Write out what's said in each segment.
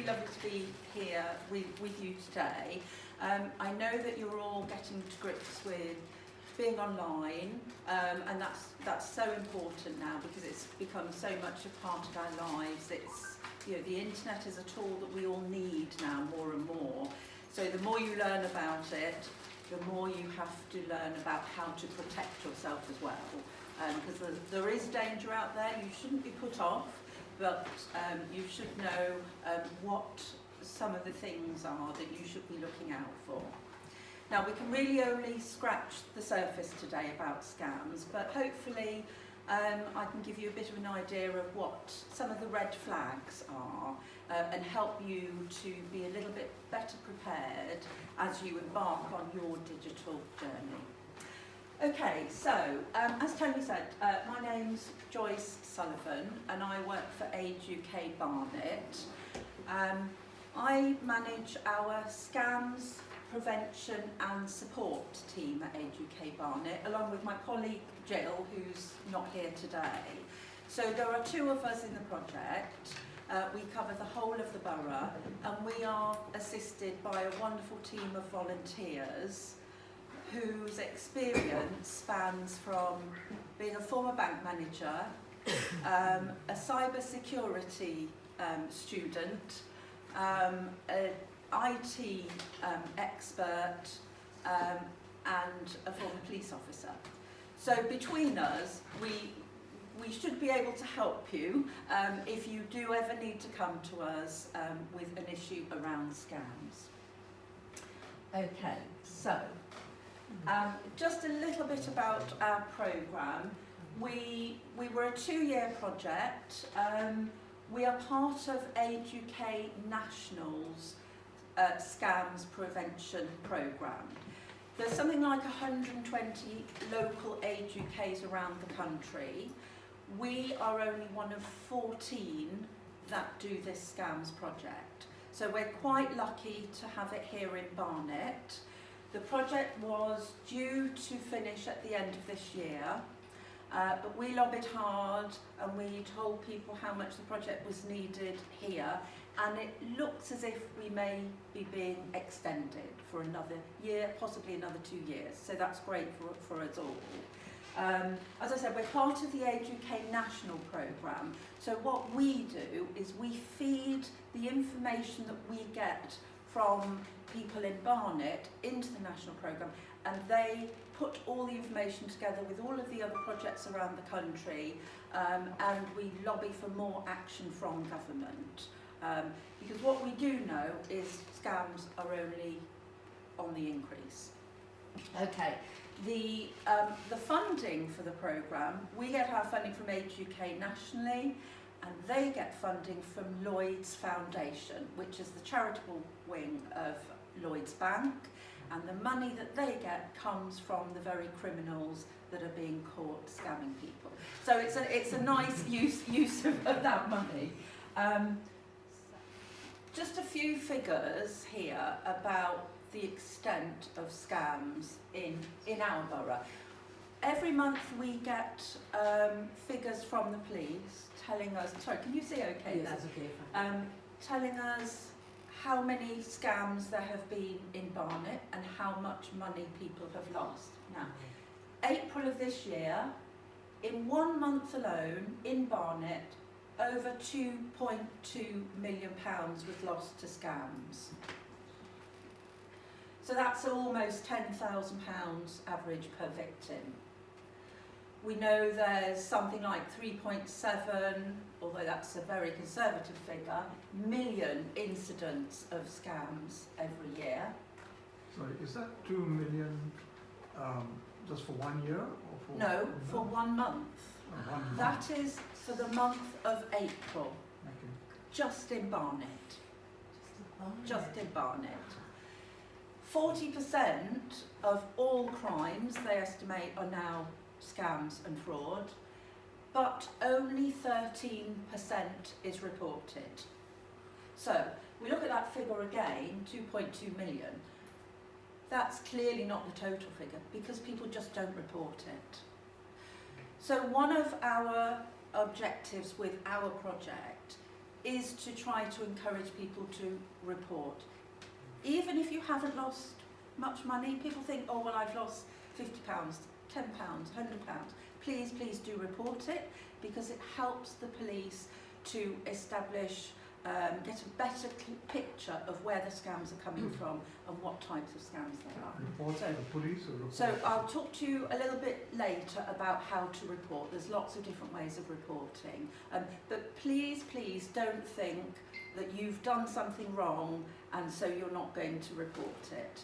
really lovely to be here with you today. I know that you're all getting to grips with being online, and that's so important now because it's become so much a part of our lives. It's, you know, the internet is a tool that we all need now more and more. So the more you learn about it, the more you have to learn about how to protect yourself as well. Because there is danger out there. You shouldn't be put off, but you should know what some of the things are that you should be looking out for. Now, we can really only scratch the surface today about scams, but hopefully I can give you a bit of an idea of what some of the red flags are and help you to be a little bit better prepared as you embark on your digital journey. Okay, so as Tony said, my name's Joyce Sullivan and I work for Age UK Barnet. I manage our scams prevention and support team at Age UK Barnet, along with my colleague Jill, who's not here today. So there are two of us in the project. We cover the whole of the borough and we are assisted by a wonderful team of volunteers whose experience spans from being a former bank manager, a cyber security student, an IT expert, and a former police officer. So between us, we should be able to help you if you do ever need to come to us with an issue around scams. Okay, so just a little bit about our programme. We were a 2-year project. We are part of Age UK National's scams prevention programme. There's something like 120 local Age UKs around the country. We are only one of 14 that do this scams project. So we're quite lucky to have it here in Barnet. The project was due to finish at the end of this year, but we lobbied hard and we told people how much the project was needed here, and it looks as if we may be being extended for another year, possibly another 2 years, so that's great for us all. As I said, we're part of the Age UK National Programme, so what we do is we feed the information that we get from people in Barnet into the national programme, and they put all the information together with all of the other projects around the country, and we lobby for more action from government. Because what we do know is scams are only on the increase. Okay, the funding for the programme, we get our funding from Age UK nationally, and they get funding from Lloyds Foundation, which is the charitable wing of Lloyds Bank, and the money that they get comes from the very criminals that are being caught scamming people. So it's a nice use of that money. Just a few figures here about the extent of scams in our borough. Every month we get figures from the police telling us, sorry, can you see okay? Yes, that's okay. Telling us how many scams there have been in Barnet and how much money people have lost. Now, April of this year, in 1 month alone in Barnet, over £2.2 million was lost to scams. So that's almost £10,000 average per victim. We know there's something like 3.7, although that's a very conservative figure, million incidents of scams every year. Sorry, is that 2 million just for 1 year? Or for no, for 1 month. Oh, 1 month. That is for the month of April, Okay. just in Barnet. Just in Barnet. 40% of all crimes, they estimate, are now scams and fraud, but only 13% is reported. So we look at that figure again, 2.2 million. That's clearly not the total figure because people just don't report it. So one of our objectives with our project is to try to encourage people to report. Even if you haven't lost much money, people think, oh, well, I've lost £50, £10, £100. Please, please do report it, because it helps the police to establish, get a better picture of where the scams are coming from and what types of scams they are. Report to the police or report? So I'll talk to you a little bit later about how to report. There's lots of different ways of reporting. But please, please don't think that you've done something wrong and so you're not going to report it.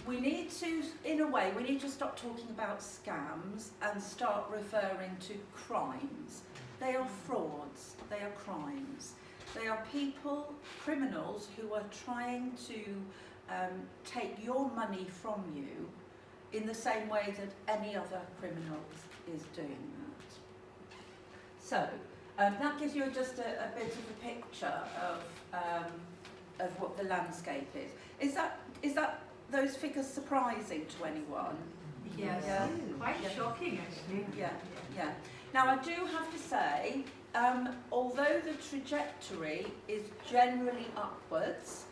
We need to, in a way, we need to stop talking about scams and start referring to crimes. They are frauds, they are crimes. They are people, criminals, who are trying to take your money from you in the same way that any other criminal is doing that. So, that gives you just a bit of a picture of what the landscape is. Is that those figures surprising to anyone? Yes, Yeah. quite shocking actually. Yeah. Now I do have to say, although the trajectory is generally upwards,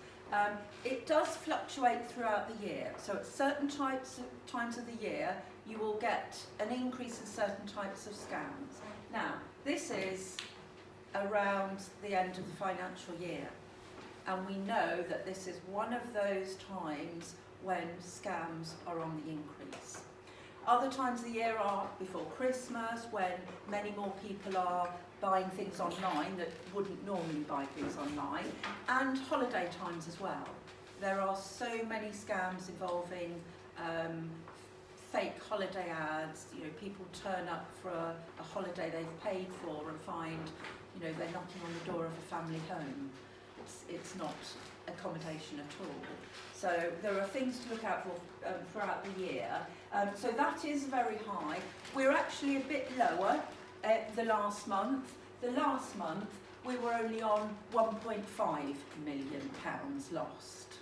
it does fluctuate throughout the year. So at certain times of the year, you will get an increase in certain types of scams. Now, this is around the end of the financial year. And we know that this is one of those times when scams are on the increase. Other times of the year are before Christmas, when many more people are buying things online that wouldn't normally buy things online, and holiday times as well. There are so many scams involving fake holiday ads. You know, people turn up for a holiday they've paid for and find, you know, they're knocking on the door of a family home. It's not accommodation at all. So there are things to look out for throughout the year. So that is very high. We're actually a bit lower the last month. The last month we were only on £1.5 million lost.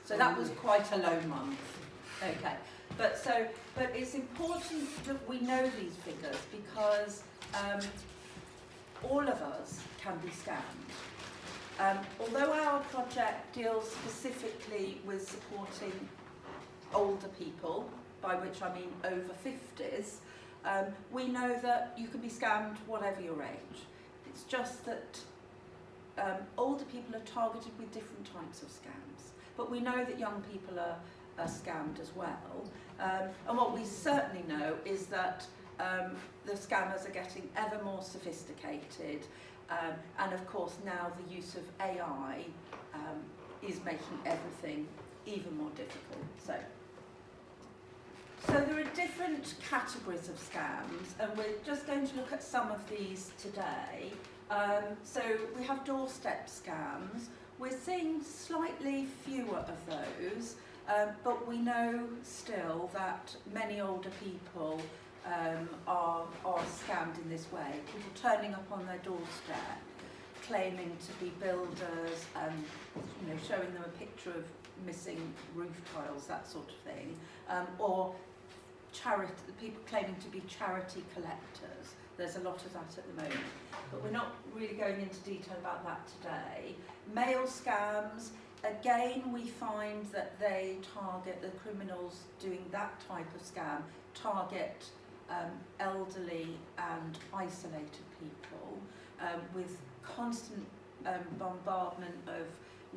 So that was quite a low month. Okay. But it's important that we know these figures, because all of us can be scammed. Although our project deals specifically with supporting older people, by which I mean over 50s, we know that you can be scammed whatever your age. It's just that older people are targeted with different types of scams. But we know that young people are scammed as well. And what we certainly know is that the scammers are getting ever more sophisticated. And of course now the use of AI is making everything even more difficult. So there are different categories of scams, and we're just going to look at some of these today. So we have doorstep scams. We're seeing slightly fewer of those, but we know still that many older people are scammed in this way. People turning up on their doorstep, claiming to be builders, and showing them a picture of missing roof tiles, that sort of thing, or people claiming to be charity collectors. There's a lot of that at the moment, but we're not really going into detail about that today. Mail scams, again, we find that they target, the criminals doing that type of scam target elderly and isolated people with constant bombardment of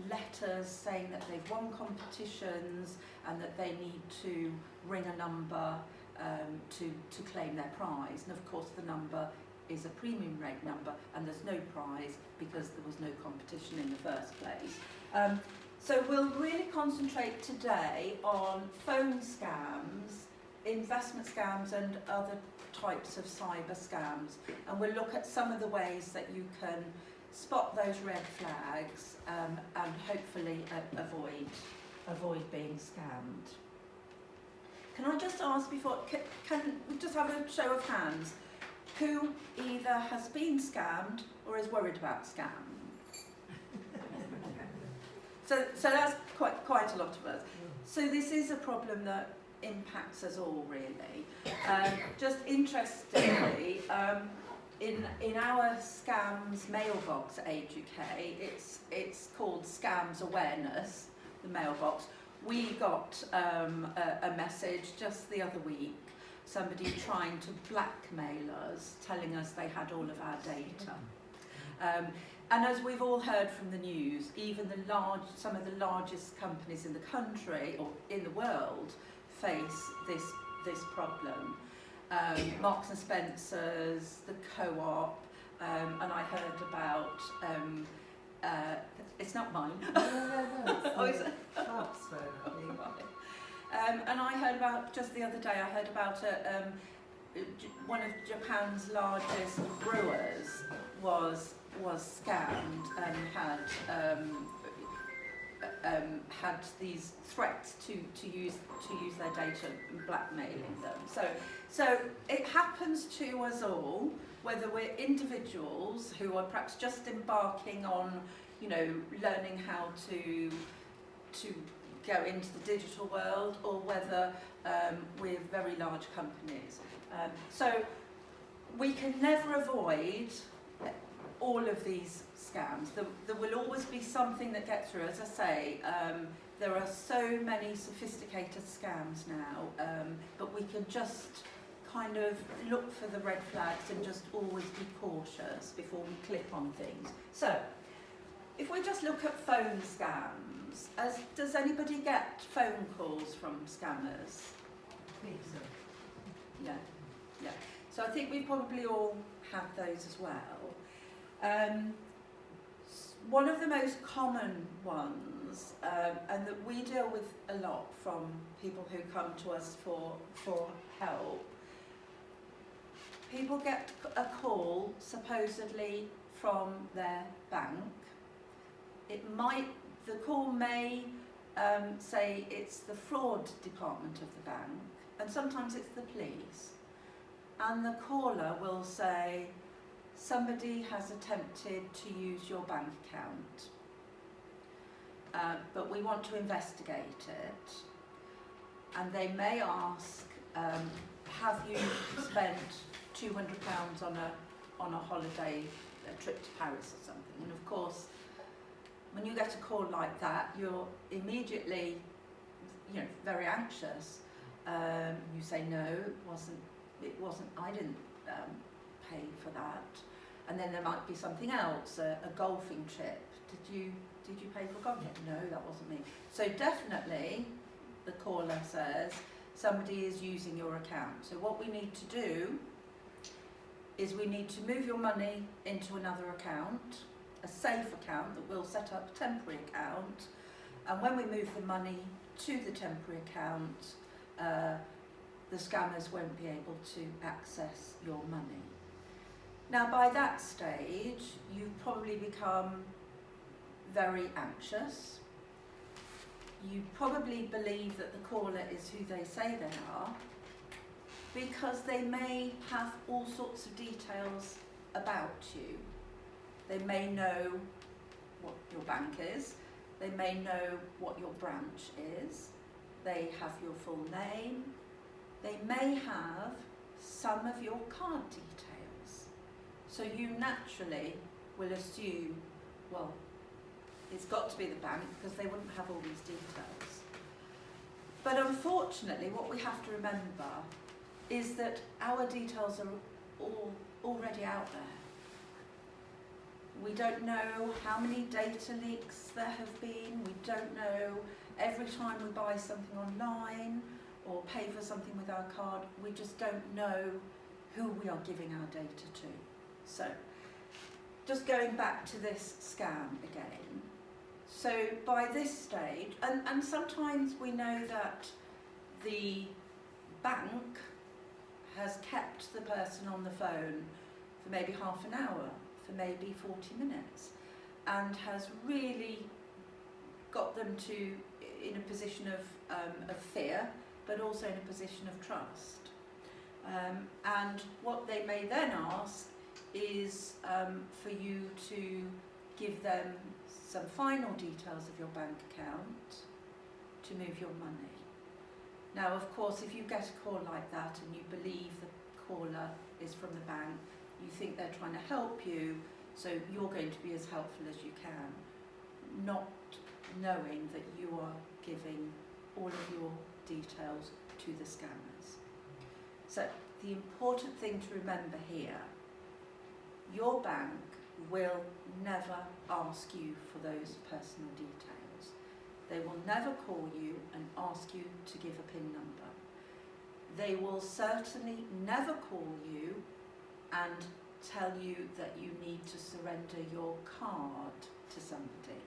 letters saying that they've won competitions and that they need to ring a number to claim their prize. And of course the number is a premium rate number and there's no prize because there was no competition in the first place. So we'll really concentrate today on phone scams, investment scams and other types of cyber scams, and we'll look at some of the ways that you can spot those red flags and hopefully avoid being scammed. Can I just ask before, can we just have a show of hands, who either has been scammed or is worried about scam? So that's quite a lot of us. So this is a problem that impacts us all, really. Just interestingly, in our scams mailbox at Age UK, it's called Scams Awareness, the mailbox. We got a message just the other week, somebody trying to blackmail us, telling us they had all of our data. And as we've all heard from the news, even some of the largest companies in the country or in the world face this problem. Marks and Spencer's, the Co-op, and I heard about, it's not mine. No. Oh, is it? Shops, I think. And I heard about, just the other day, I heard about one of Japan's largest brewers was scammed and had these threats to use their data and blackmailing them. So it happens to us all, whether we're individuals who are perhaps just embarking on, learning how to go into the digital world, or whether we're very large companies. So we can never avoid all of these scams. There will always be something that gets through. As I say, there are so many sophisticated scams now, but we can just kind of look for the red flags and just always be cautious before we click on things. So, if we just look at phone scams, does anybody get phone calls from scammers? I think so. Yeah. So I think we probably all have those as well. One of the most common ones, and that we deal with a lot from people who come to us for help, people get a call supposedly from their bank. The call may say it's the fraud department of the bank, and sometimes it's the police. And the caller will say, somebody has attempted to use your bank account, but we want to investigate it. And they may ask, have you spent £200 on a holiday, a trip to Paris or something? And of course, when you get a call like that, you're immediately, very anxious. You say, no, it wasn't, I didn't pay for that. And then there might be something else, a golfing trip. Did you pay for a golfing trip? No, that wasn't me. So definitely, the caller says, somebody is using your account. So what we need to do is we need to move your money into another account, a safe account that we'll set up, a temporary account. And when we move the money to the temporary account, the scammers won't be able to access your money. Now, by that stage, you've probably become very anxious. You probably believe that the caller is who they say they are, because they may have all sorts of details about you. They may know what your bank is. They may know what your branch is. They have your full name. They may have some of your card details. So you naturally will assume, well, it's got to be the bank because they wouldn't have all these details. But unfortunately, what we have to remember is that our details are all already out there. We don't know how many data leaks there have been. We don't know every time we buy something online or pay for something with our card, we just don't know who we are giving our data to. So, just going back to this scam again. So by this stage, and sometimes we know that the bank has kept the person on the phone for maybe half an hour, for maybe 40 minutes, and has really got them in a position of fear, but also in a position of trust. And what they may then ask is for you to give them some final details of your bank account to move your money. Now, of course, if you get a call like that and you believe the caller is from the bank, you think they're trying to help you, so you're going to be as helpful as you can, not knowing that you are giving all of your details to the scammers. So the important thing to remember here, your bank will never ask you for those personal details. They will never call you and ask you to give a PIN number. They will certainly never call you and tell you that you need to surrender your card to somebody.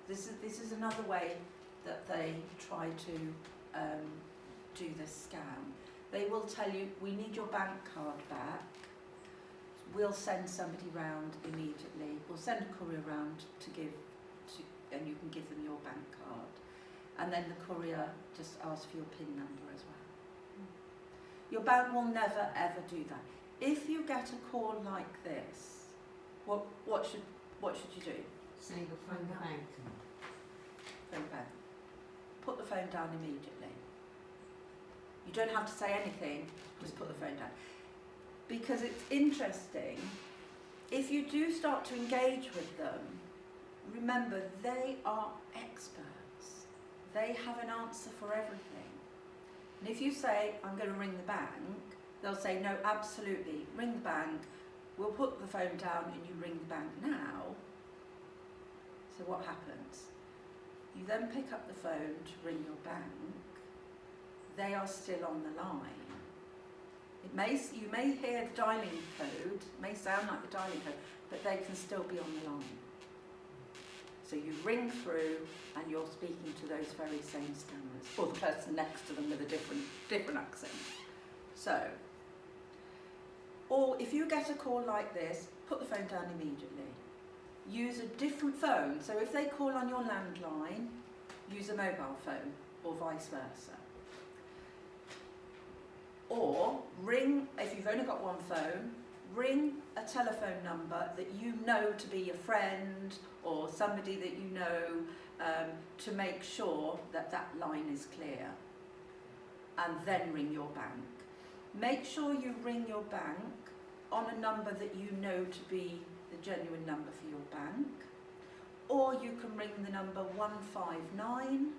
This is another way that they try to do this scam. They will tell you, we need your bank card back. We'll send somebody round immediately. We'll send a courier round and you can give them your bank card. And then the courier just asks for your PIN number as well. Your bank will never ever do that. If you get a call like this, what should you do? Say the phone bank. Phone back. Put the phone down immediately. You don't have to say anything, just put the phone down. Because it's interesting, if you do start to engage with them, remember they are experts. They have an answer for everything. And if you say, I'm going to ring the bank, they'll say, no, absolutely, ring the bank, we'll put the phone down and you ring the bank now. So what happens? You then pick up the phone to ring your bank. They are still on the line. You may hear the dialing code, it may sound like the dialing code, but they can still be on the line. So you ring through and you're speaking to those very same scammers, or the person next to them with a different accent. So, or if you get a call like this, put the phone down immediately. Use a different phone. So if they call on your landline, use a mobile phone, or vice versa. Or ring, if you've only got one phone, ring a telephone number that you know to be a friend or somebody that you know, to make sure that that line is clear. And then ring your bank. Make sure you ring your bank on a number that you know to be the genuine number for your bank. Or you can ring the number 159,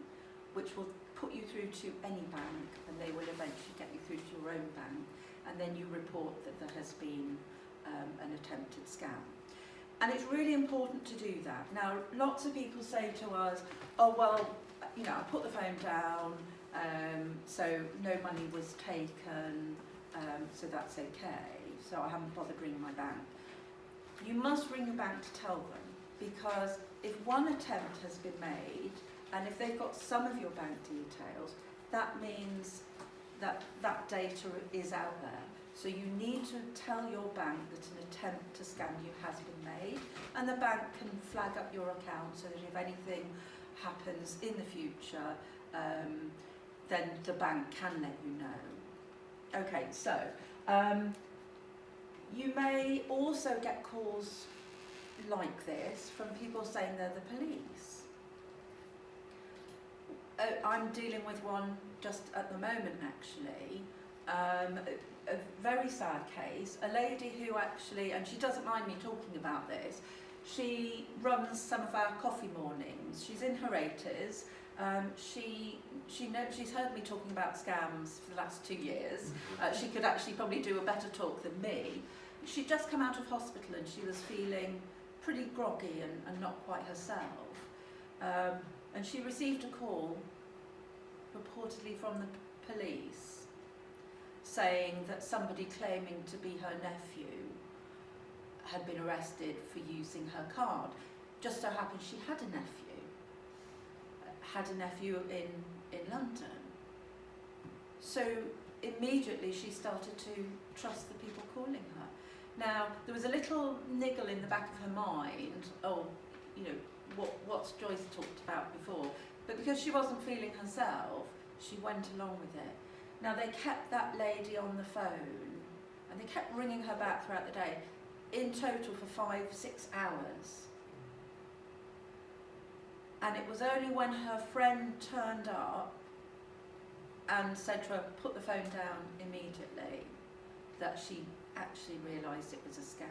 which will put you through to any bank, and they will eventually get you through to your own bank, and then you report that there has been an attempted scam. And it's really important to do that. Now, lots of people say to us, oh, well, you know, I put the phone down, so no money was taken, so that's okay, so I haven't bothered ringing my bank. You must ring your bank to tell them, because if one attempt has been made, and if they've got some of your bank details, that means that that data is out there. So you need to tell your bank that an attempt to scam you has been made, and the bank can flag up your account so that if anything happens in the future, then the bank can let you know. Okay, so you may also get calls like this from people saying they're the police. I'm dealing with one just at the moment, actually. A very sad case. A lady who actually, and she doesn't mind me talking about this, she runs some of our coffee mornings. She's in her 80s. She's heard me talking about scams for the last 2 years. She could actually probably do a better talk than me. She'd just come out of hospital and she was feeling pretty groggy and not quite herself. And she received a call, purportedly from the police, saying that somebody claiming to be her nephew had been arrested for using her card. Just so happened she had a nephew in London. So immediately she started to trust the people calling her. Now, there was a little niggle in the back of her mind, oh, you know, what's Joyce talked about before, but because she wasn't feeling herself, she went along with it. Now, they kept that lady on the phone, and they kept ringing her back throughout the day, in total for 5-6 hours. And it was only when her friend turned up and said to her, put the phone down immediately, that she actually realised it was a scam.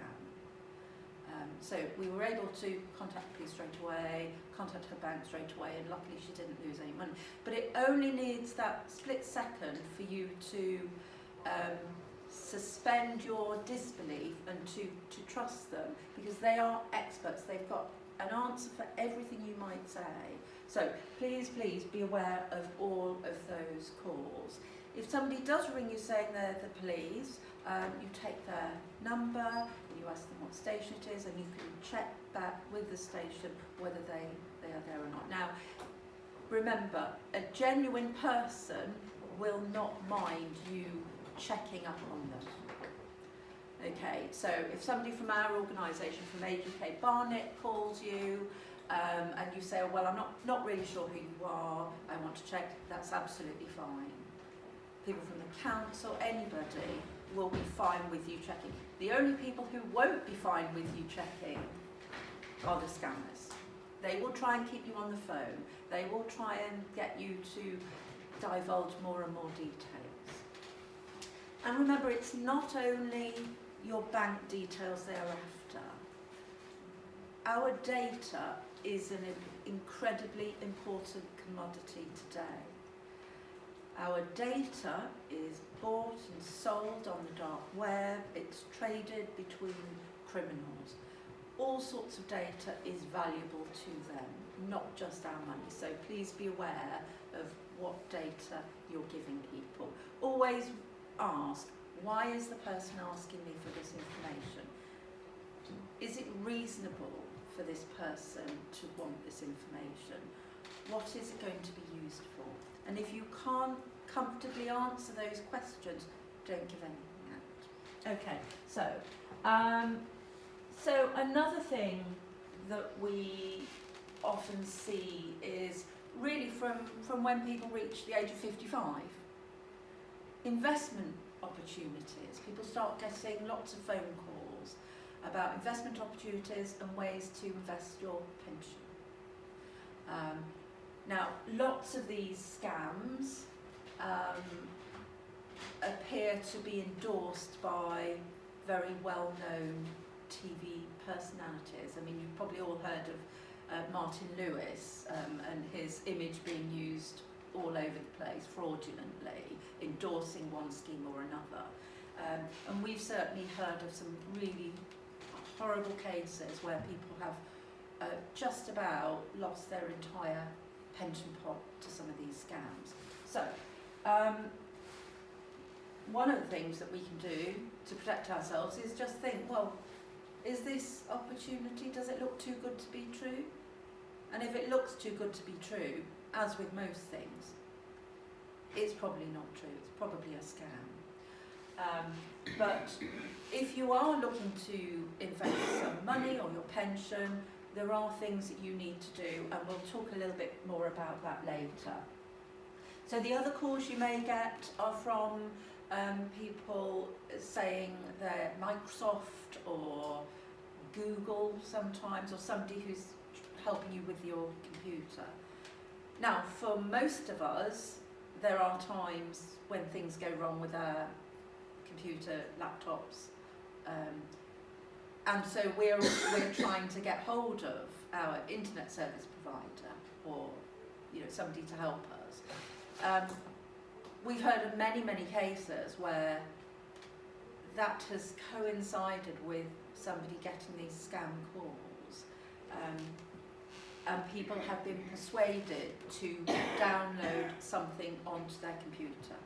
So we were able to contact the police straight away, contact her bank straight away, and luckily she didn't lose any money. But it only needs that split second for you to suspend your disbelief and to trust them, because they are experts. They've got an answer for everything you might say. So please be aware of all of those calls. If somebody does ring you saying they're the police, you take their number and you ask them what station it is, and you can check that with the station whether they are there or not. Now, remember, a genuine person will not mind you checking up on them. Okay, so if somebody from our organisation, from Age UK Barnet, calls you and you say, oh, well, I'm not really sure who you are, I want to check, that's absolutely fine. People from the council, anybody, will be fine with you checking. The only people who won't be fine with you checking are the scammers. They will try and keep you on the phone. They will try and get you to divulge more and more details. And remember, it's not only your bank details they are after. Our data is an incredibly important commodity today. Our data is bought and sold on the dark web, it's traded between criminals. All sorts of data is valuable to them, not just our money. So please be aware of what data you're giving people. Always ask, why is the person asking me for this information? Is it reasonable for this person to want this information? What is it going to be used for? And if you can't comfortably answer those questions, don't give anything out. Okay, so another thing that we often see is really from when people reach the age of 55. Investment opportunities. People start getting lots of phone calls about investment opportunities and ways to invest your pension. Now, lots of these scams appear to be endorsed by very well-known TV personalities. I mean, you've probably all heard of Martin Lewis and his image being used all over the place fraudulently, endorsing one scheme or another. And we've certainly heard of some really horrible cases where people have just about lost their entire pension pot to some of these scams. So, one of the things that we can do to protect ourselves is just think, well, is this opportunity, does it look too good to be true? And if it looks too good to be true, as with most things, it's probably not true, it's probably a scam. But if you are looking to invest some money or your pension, there are things that you need to do, and we'll talk a little bit more about that later. So the other calls you may get are from people saying they're Microsoft or Google sometimes, or somebody who's helping you with your computer. Now, for most of us, there are times when things go wrong with our computer, laptops, and so we're trying to get hold of our internet service provider, or somebody to help us. We've heard of many cases where that has coincided with somebody getting these scam calls, and people have been persuaded to download something onto their computer.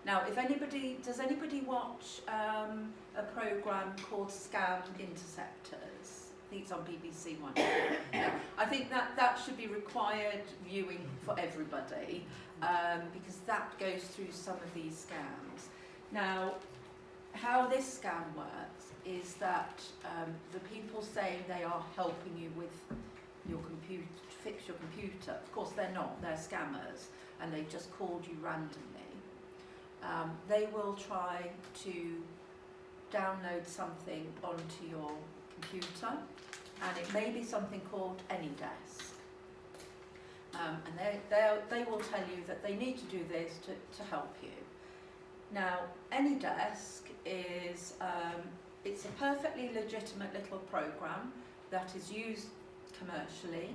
Now, does anybody watch a programme called Scam Interceptors? I think it's on BBC One. Yeah. I think that should be required viewing for everybody, because that goes through some of these scams. Now, how this scam works is that the people saying they are helping you with your computer, to fix your computer, of course they're not, they're scammers, and they've just called you randomly. They will try to download something onto your computer, and it may be something called AnyDesk. And they will tell you that they need to do this to help you. Now, AnyDesk is, it's a perfectly legitimate little programme that is used commercially,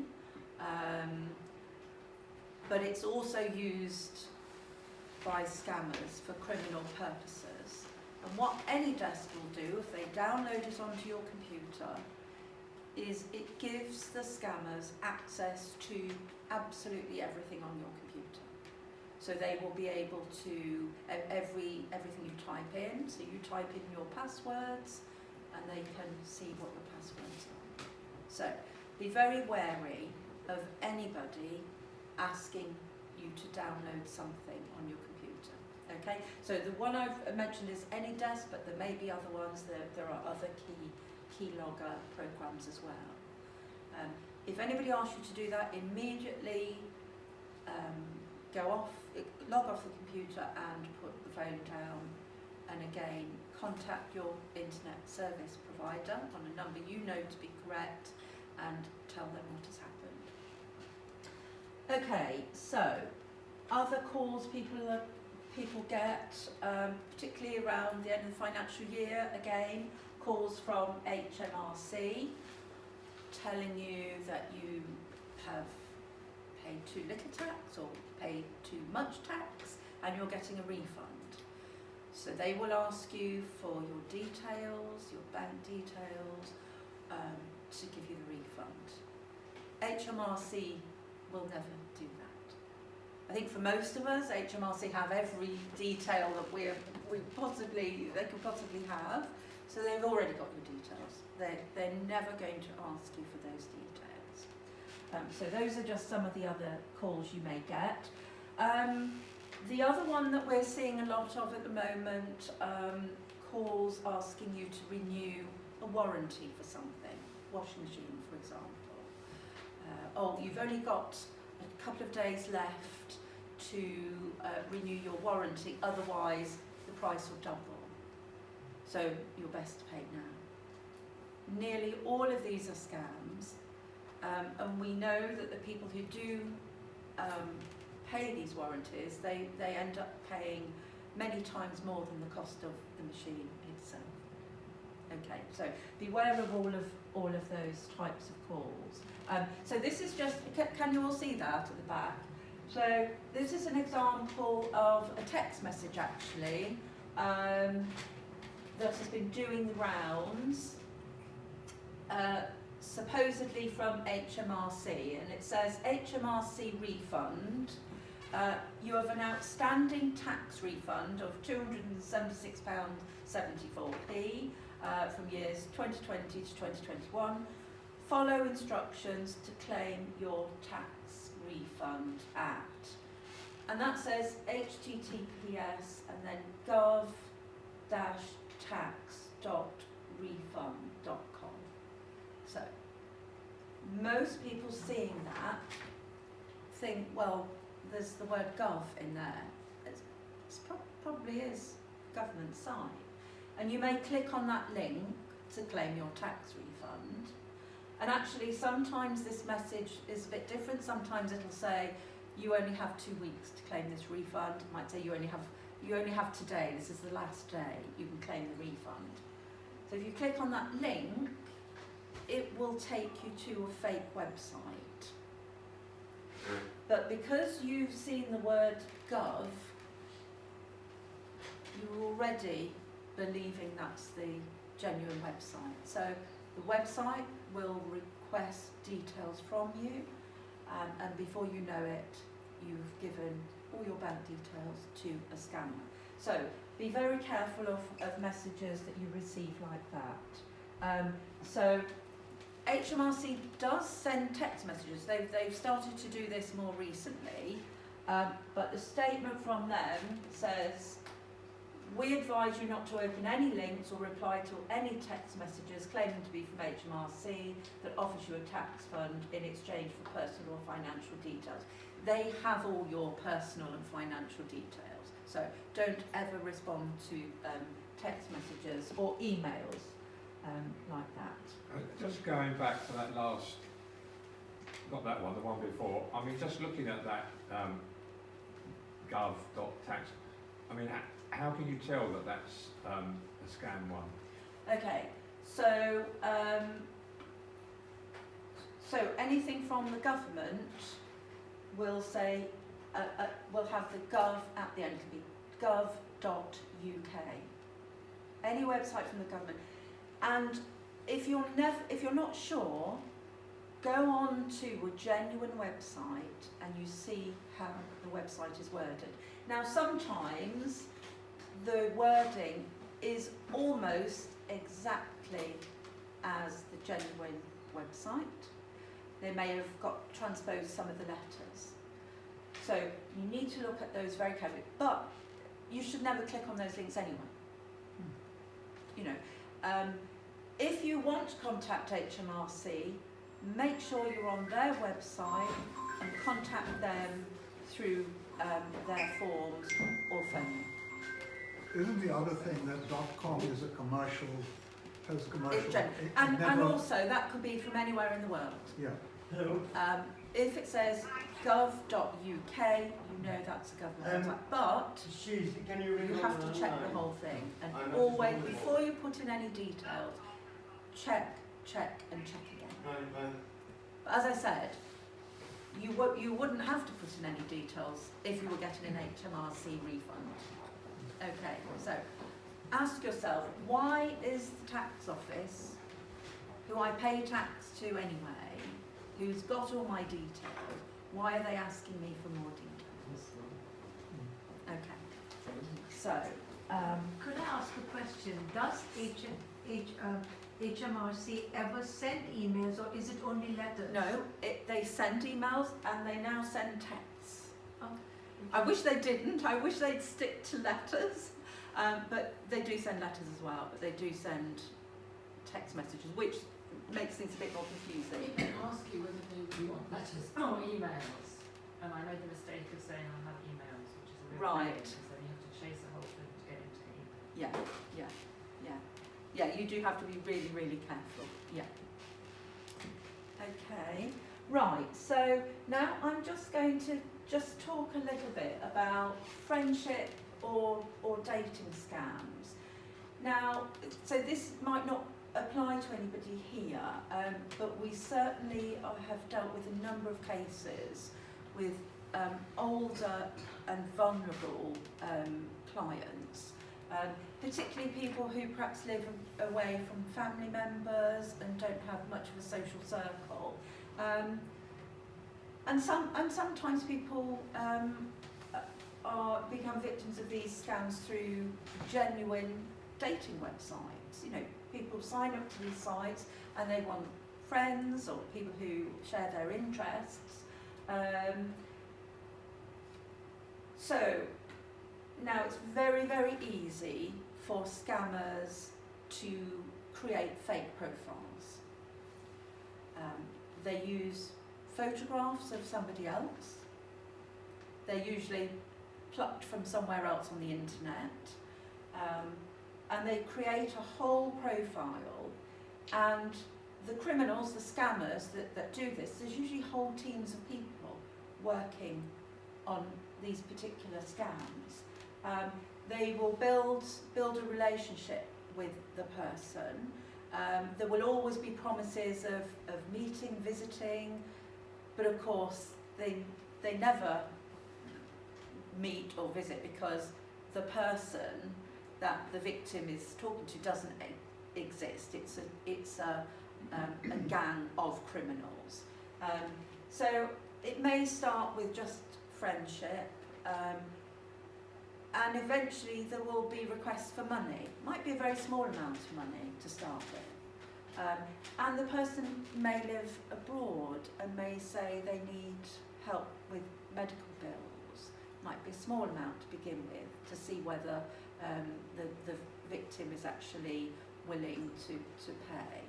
but it's also used by scammers for criminal purposes. And what AnyDesk will do, if they download it onto your computer, is it gives the scammers access to absolutely everything on your computer. So they will be able to, everything you type in, so you type in your passwords and they can see what your passwords are. So be very wary of anybody asking you to download something on your computer. Okay, so the one I've mentioned is AnyDesk, but there may be other ones. There are other keylogger programs as well. If anybody asks you to do that, immediately log off the computer and put the phone down, and again contact your internet service provider on a number you know to be correct and tell them what has happened. Okay, so other calls people get, particularly around the end of the financial year, again, calls from HMRC telling you that you have paid too little tax or paid too much tax and you're getting a refund. So they will ask you for your details, your bank details, to give you the refund. HMRC will never do that. I think for most of us, HMRC have every detail that they could possibly have, so they've already got your details. They're never going to ask you for those details. So those are just some of the other calls you may get. The other one that we're seeing a lot of at the moment, calls asking you to renew a warranty for something, washing machine for example. You've only got a couple of days left to renew your warranty, otherwise the price will double. So you're best to pay now. Nearly all of these are scams, and we know that the people who do pay these warranties, they end up paying many times more than the cost of the machine itself. Okay, so beware of all of those types of calls. So this is just, can you all see that at the back? So this is an example of a text message actually that has been doing the rounds, supposedly from HMRC, and it says from refund. You have an outstanding tax refund of £276.74 from years 2020 to 2021. Follow instructions to claim your tax refund at. And that says https and then gov-tax.refund.com. So most people seeing that think, well, there's the word gov in there. It probably is government site. And you may click on that link to claim your tax refund. And actually sometimes this message is a bit different. Sometimes it'll say you only have 2 weeks to claim this refund. It might say you only have today, this is the last day you can claim the refund. So if you click on that link, it will take you to a fake website. But because you've seen the word gov, you're already believing that's the genuine website. So the website will request details from you, and before you know it, you've given all your bank details to a scammer. So be very careful of messages that you receive like that. So HMRC does send text messages. They've started to do this more recently, but the statement from them says, we advise you not to open any links or reply to any text messages claiming to be from HMRC that offers you a tax fund in exchange for personal or financial details. They have all your personal and financial details, so don't ever respond to text messages or emails like that. Just going back to that last, not that one, the one before, I mean, just looking at that gov.tax, I mean, how can you tell that that's a scam one? Okay, so so anything from the government will say will have the gov at the end. It can be gov.uk. Any website from the government, and if you're not sure, go on to a genuine website and you see how the website is worded. Now, sometimes the wording is almost exactly as the genuine website. They may have got transposed some of the letters. So you need to look at those very carefully. But you should never click on those links anyway. You know, if you want to contact HMRC, make sure you're on their website and contact them through their forms or phone. Isn't the other thing that .com is a commercial, has commercial? And also that could be from anywhere in the world. Yeah. If it says gov.uk, you know that's a government website. But you have to check the whole thing, and always, before you put in any details, check and check again. But as I said, you wouldn't have to put in any details if you were getting an HMRC refund. Okay, so ask yourself, why is the tax office, who I pay tax to anyway, who's got all my details, why are they asking me for more details? Okay, so Could I ask a question? Does HMRC ever send emails, or is it only letters? no, they send emails and they now send texts. Oh. I wish they didn't. I wish they'd stick to letters, but they do send letters as well. But they do send text messages, which makes things a bit more confusing. They can ask you whether they want letters or emails. And I made the mistake of saying I have emails, which is a real Right. pain, because then you have to chase the whole thing to get into email. Yeah, you do have to be really, really careful. Yeah. Okay. Right. So now I'm just going to talk a little bit about friendship or dating scams. Now, so this might not apply to anybody here, but we certainly have dealt with a number of cases with older and vulnerable clients, particularly people who perhaps live away from family members and don't have much of a social circle. And sometimes people become victims of these scams through genuine dating websites. You know, people sign up to these sites and they want friends or people who share their interests. So now it's very, very easy for scammers to create fake profiles. They use photographs of somebody else. They're usually plucked from somewhere else on the internet. And they create a whole profile, and the criminals, the scammers that do this, there's usually whole teams of people working on these particular scams. They will build a relationship with the person. There will always be promises of meeting, visiting, but of course they never meet or visit because the person that the victim is talking to doesn't exist. It's a gang of criminals. So it may start with just friendship, and eventually there will be requests for money. Might be a very small amount of money to start with. And the person may live abroad and may say they need help with medical bills. Might be a small amount to begin with to see whether the victim is actually willing to pay.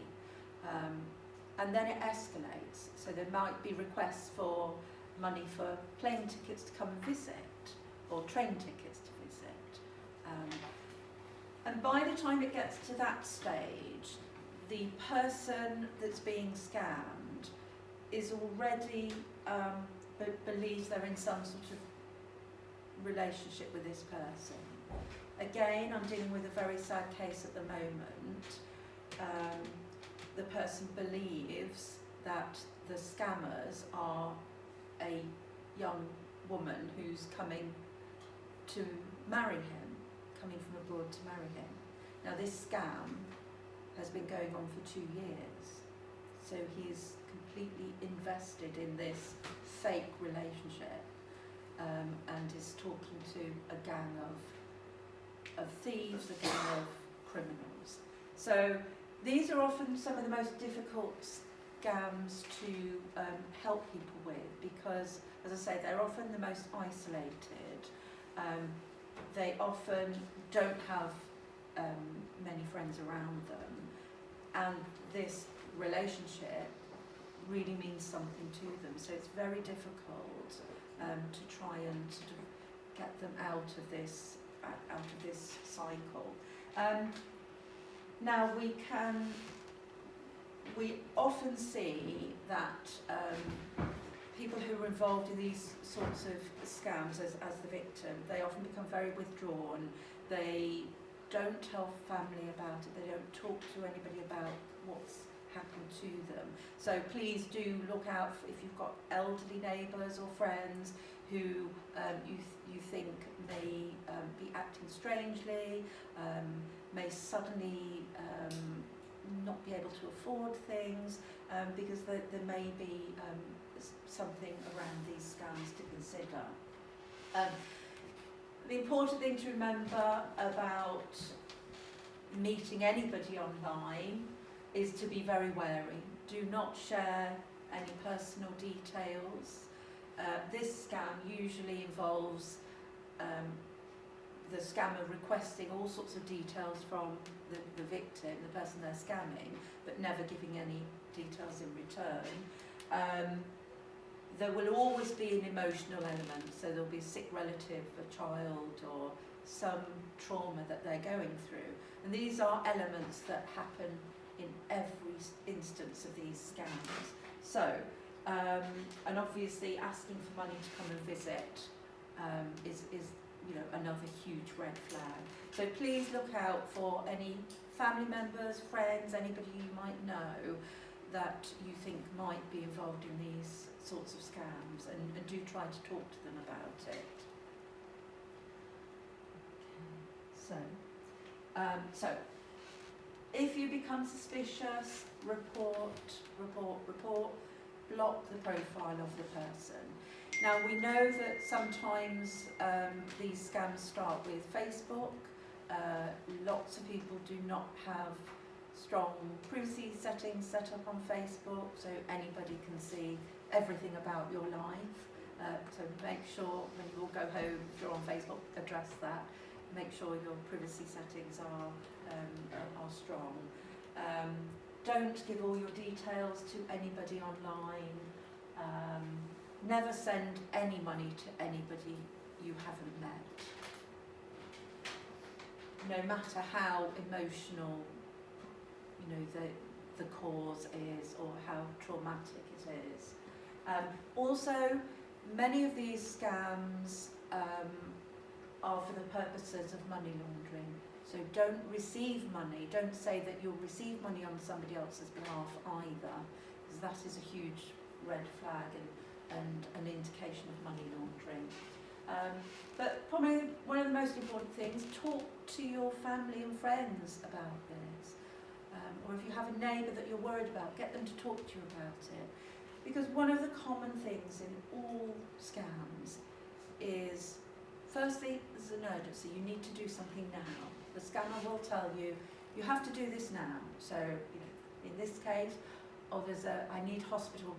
And then it escalates. So there might be requests for money for plane tickets to come and visit, or train tickets to visit. And by the time it gets to that stage, the person that's being scammed is already believes they're in some sort of relationship with this person. Again, I'm dealing with a very sad case at the moment. The person believes that the scammers are a young woman who's coming to marry him, coming from abroad to marry him. Now this scam has been going on for 2 years, so he's completely invested in this fake relationship, and is talking to a gang of thieves, a gang of criminals. So these are often some of the most difficult scams to help people with, because, as I say, they're often the most isolated. They often don't have many friends around them, and this relationship really means something to them. So it's very difficult to try and sort of get them out of this cycle. Now we often see that people who are involved in these sorts of scams as the victim, they often become very withdrawn. They don't tell family about it. They don't talk to anybody about what's happened to them. So please do look out if you've got elderly neighbours or friends who you think may be acting strangely, may suddenly not be able to afford things, because there may be something around these scams to consider. The important thing to remember about meeting anybody online is to be very wary. Do not share any personal details. This scam usually involves the scammer requesting all sorts of details from the victim, the person they're scamming, but never giving any details in return. There will always be an emotional element, so there'll be a sick relative, a child, or some trauma that they're going through. And these are elements that happen in every instance of these scams. So, and obviously asking for money to come and visit is another huge red flag. So please look out for any family members, friends, anybody you might know that you think might be involved in these sorts of scams, and do try to talk to them about it. So if you become suspicious, report, block the profile of the person. Now we know that sometimes these scams start with Facebook. Lots of people do not have strong privacy settings set up on Facebook, so anybody can see everything about your life. So make sure when you all go home, if you're on Facebook, address that. Make sure your privacy settings are strong. Don't give all your details to anybody online. Never send any money to anybody you haven't met. No matter how emotional, the cause is, or how traumatic it is. Also, many of these scams are for the purposes of money laundering. So don't receive money. Don't say that you'll receive money on somebody else's behalf either, because that is a huge red flag and an indication of money laundering. But probably one of the most important things, talk to your family and friends about this. Or if you have a neighbour that you're worried about, get them to talk to you about it. Because one of the common things in all scams is, firstly, there's an urgency. You need to do something now. The scammer will tell you, you have to do this now. So, in this case, I need hospital,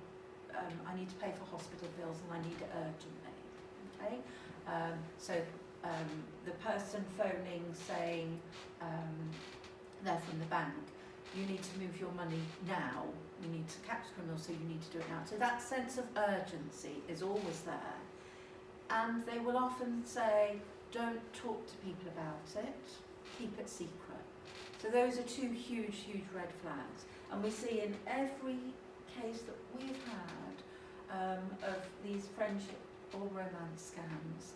I need to pay for hospital bills and I need it urgently. Okay? The person phoning saying they're from the bank, you need to move your money now. You need to catch criminals, so you need to do it now. So that sense of urgency is always there. And they will often say, don't talk to people about it, keep it secret. So those are two huge, huge red flags. And we see in every case that we've had of these friendship or romance scams,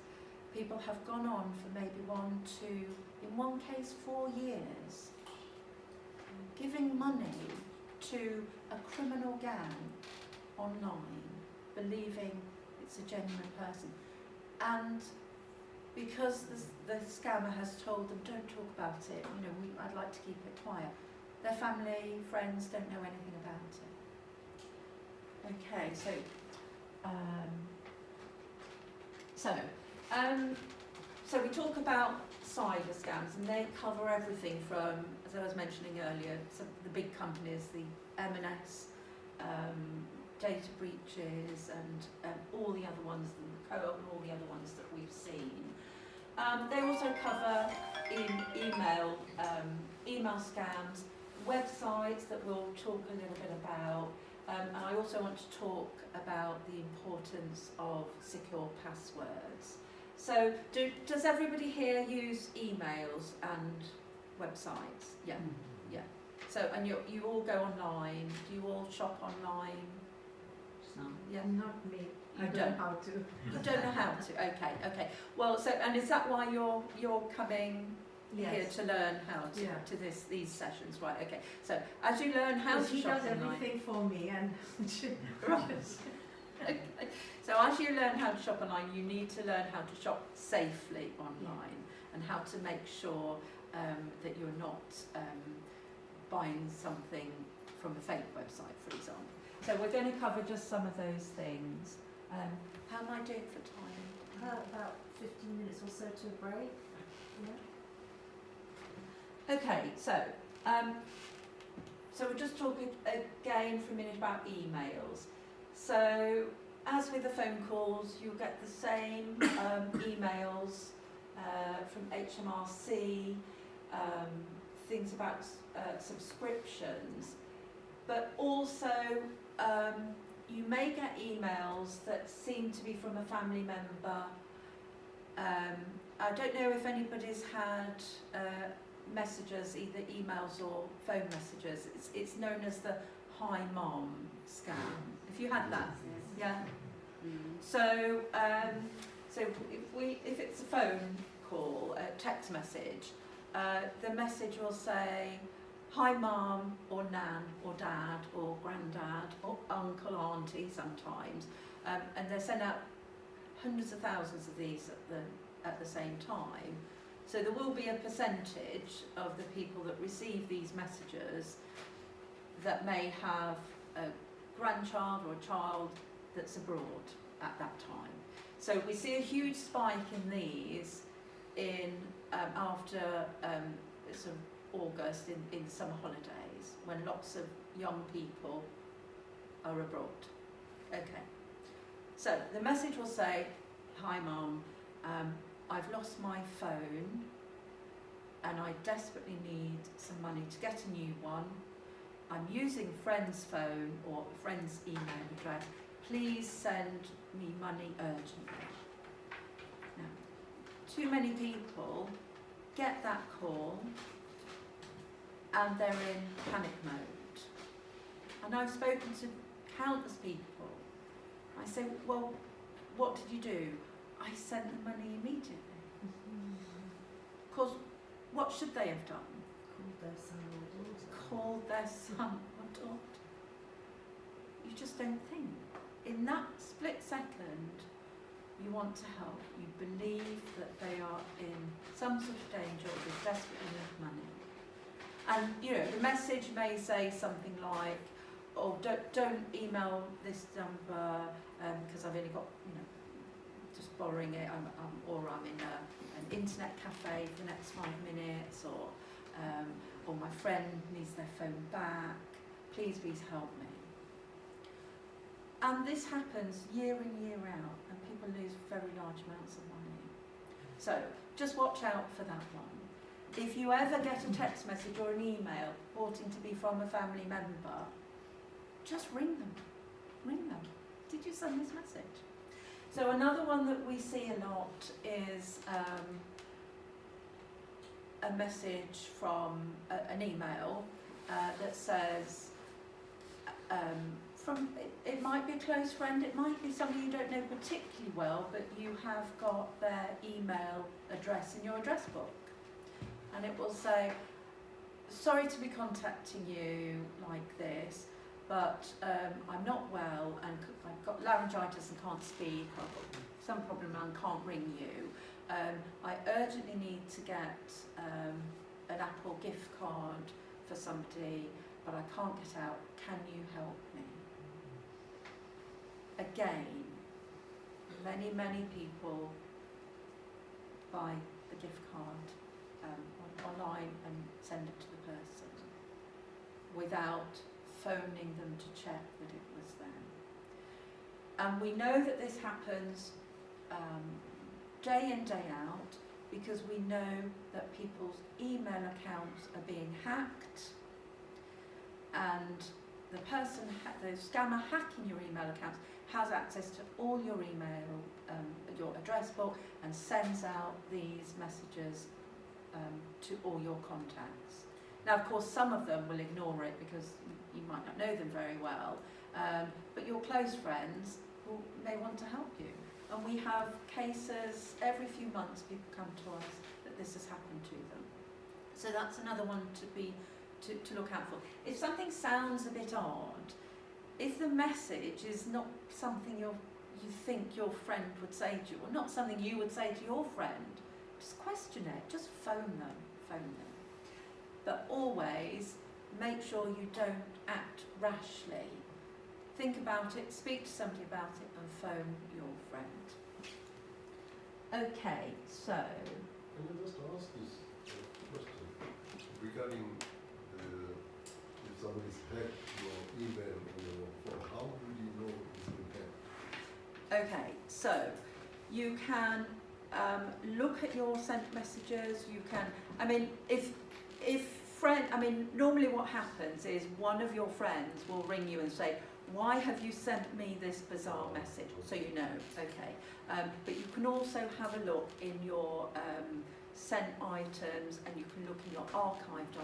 people have gone on for maybe 1, 2, in one case 4 years, giving money to a criminal gang online, believing it's a genuine person. And because the scammer has told them, don't talk about it, I'd like to keep it quiet, their family, friends don't know anything about it. Okay, so we talk about cyber scams, and they cover everything from, as I was mentioning earlier, the big companies, the M&S, data breaches, and all the other ones, the Co-op and all the other ones that we've seen. They also cover email scams, websites that we'll talk a little bit about, and I also want to talk about the importance of secure passwords. So, does everybody here use emails and websites? Yeah, yeah. So, and you all go online. Do you all shop online? Some, yeah. Not me. I You don't don't. know how to. You don't know how to. Okay. Well, so and is that why you're coming here Yes. to learn how to Yeah. to these sessions? Right. Okay. So as you learn how to He shop does online, everything for me, and right. Okay. So as you learn how to shop online, you need to learn how to shop safely online and how to make sure that you're not buying something from a fake website, for example. So we're going to cover just some of those things. How am I doing for time? about 15 minutes or so to a break. Yeah. Okay, so we're just talking again for a minute about emails. So as with the phone calls, you'll get the same emails from HMRC, things about subscriptions, but also you may get emails that seem to be from a family member. I don't know if anybody's had messages, either emails or phone messages. It's known as the Hi Mom scam. Have you had that? Yeah. So if it's a phone call, a text message, the message will say, "Hi Mum," or Nan, or Dad, or Grandad, or Uncle, Auntie sometimes, and they send out hundreds of thousands of these at the same time. So there will be a percentage of the people that receive these messages that may have a grandchild or a child that's abroad at that time. So we see a huge spike in these after sort of August in summer holidays, when lots of young people are abroad. Okay. So the message will say, "Hi Mum, I've lost my phone and I desperately need some money to get a new one. I'm using a friend's phone or a friend's email address. Please send me money urgently." Now, too many people get that call and they're in panic mode. And I've spoken to countless people. I say, "Well, what did you do?" "I sent the money immediately." Because what should they have done? Called their son or daughter. Called their son or daughter. You just don't think. In that split second, you want to help. You believe that they are in some sort of danger or they desperately need money. And the message may say something like, "Oh, don't email this number because I've only got, just borrowing it, or I'm in an internet cafe for the next 5 minutes, or my friend needs their phone back. Please help me." And this happens year in, year out, and people lose very large amounts of money. So just watch out for that one. If you ever get a text message or an email purporting to be from a family member, just ring them. Ring them. "Did you send this message?" So another one that we see a lot is a message from an email that says, from, it might be a close friend, it might be somebody you don't know particularly well, but you have got their email address in your address book. And it will say, sorry to be contacting you like this, but I'm not well and I've got laryngitis and can't speak, or I've got some problem and can't ring you. I urgently need to get an Apple gift card for somebody, but I can't get out. Can you help me? Again, many people buy the gift card online and send it to the person without phoning them to check that it was them. And we know that this happens day in, day out, because we know that people's email accounts are being hacked, and the person, the scammer hacking your email accounts has access to all your email, your address book, and sends out these messages to all your contacts. Now, of course, some of them will ignore it because you might not know them very well, but your close friends may want to help you. And we have cases every few months, people come to us that this has happened to them. So that's another one to look out for. If something sounds a bit odd, if the message is not something you think your friend would say to you, or not something you would say to your friend, just question it, just phone them. But always make sure you don't act rashly. Think about it, speak to somebody about it, and phone your friend. Okay, so... Can I just ask this question regarding if somebody's hacked your email or your phone, how do you know it's been hacked? Okay, so you can look at your sent messages. You can, I mean, normally what happens is one of your friends will ring you and say, why have you sent me this bizarre message? So you know, okay. But you can also have a look in your sent items, and you can look in your archived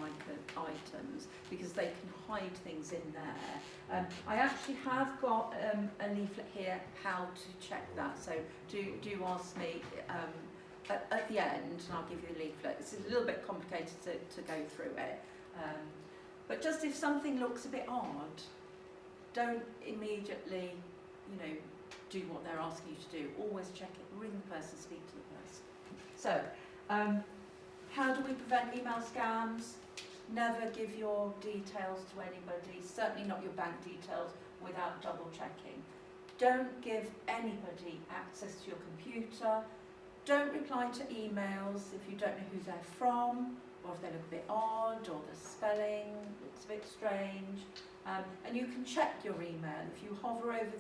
items, because they can hide things in there. I actually have got a leaflet here how to check that, so do ask me at the end, and I'll give you the leaflet. It's a little bit complicated to go through it, but just if something looks a bit odd, don't immediately, do what they're asking you to do. Always check it, ring the person, speak to the person. So, how do we prevent email scams? Never give your details to anybody, certainly not your bank details, without double checking. Don't give anybody access to your computer. Don't reply to emails if you don't know who they're from, or if they look a bit odd, or the spelling looks a bit strange. And you can check your email. If you hover over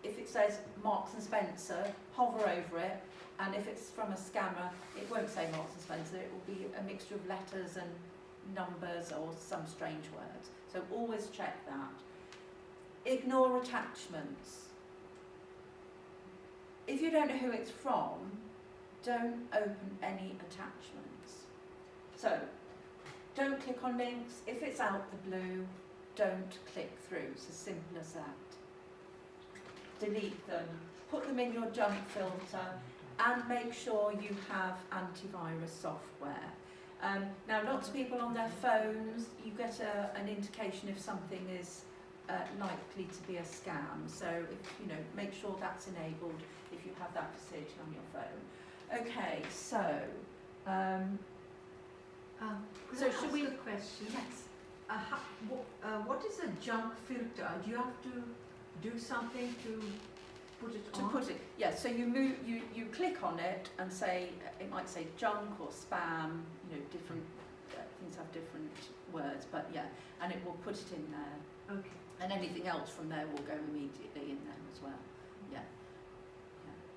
if it says Marks and Spencer, hover over it, and if it's from a scammer, it won't say Marks and Spencer, it will be a mixture of letters and numbers or some strange words. So always check that. Ignore attachments. If you don't know who it's from, don't open any attachments. So don't click on links. If it's out the blue, don't click through. It's as simple as that. Delete them, put them in your junk filter, and make sure you have antivirus software. Now, lots of people on their phones, you get an indication if something is likely to be a scam. So, make sure that's enabled if you have that facility on your phone. Okay, so... Could I should ask we... a question? Yes. What is a junk filter? Do you have to do something to put it on? To put it, yes. So you click on it and say, it might say junk or spam. Different things have different words, but yeah, and it will put it in there. Okay. And anything else from there will go immediately in there as well. Yeah.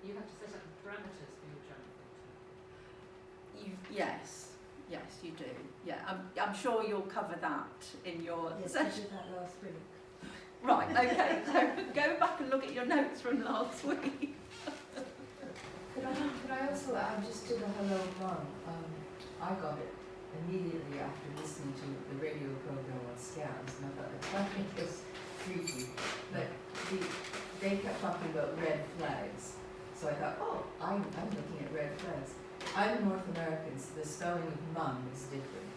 You have to set up parameters for your junk filter. Yes, you do. Yeah, I'm sure you'll cover that in your session. Yes, I did that last week. Right, okay, so go back and look at your notes from last week. Could I also add just to the Hello Mum? I got it immediately after listening to the radio program on scams, and I thought the timing is freaky, but they kept talking about red flags. So I thought, oh, I'm looking at red flags. I'm North American, so the spelling of mum is different.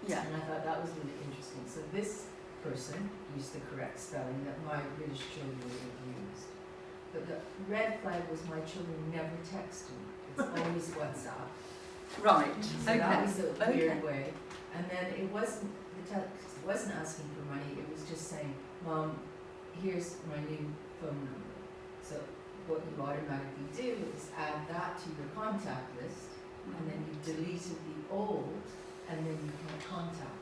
Yeah. And I thought that was really interesting. So this person used the correct spelling that my British children would have used. But the red flag was my children never text me. It's always WhatsApp. Right. So Okay. that was a weird Okay. way. And then it wasn't, the text wasn't asking for money, it was just saying, Mom, here's my new phone number. So what you automatically do is add that to your contact list, and then you deleted the old, and then you can contact.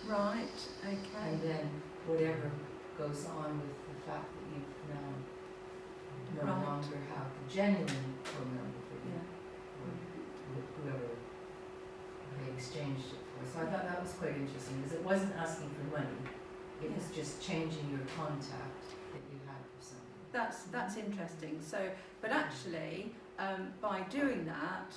Right. Okay. And then whatever goes on with the fact that you now no Right. longer have the genuine phone number for you, Yeah. or whoever they exchanged it for. So I thought that was quite interesting, because it wasn't asking for money, it was just changing your contact that you had for something. That's interesting. So, but actually, by doing that,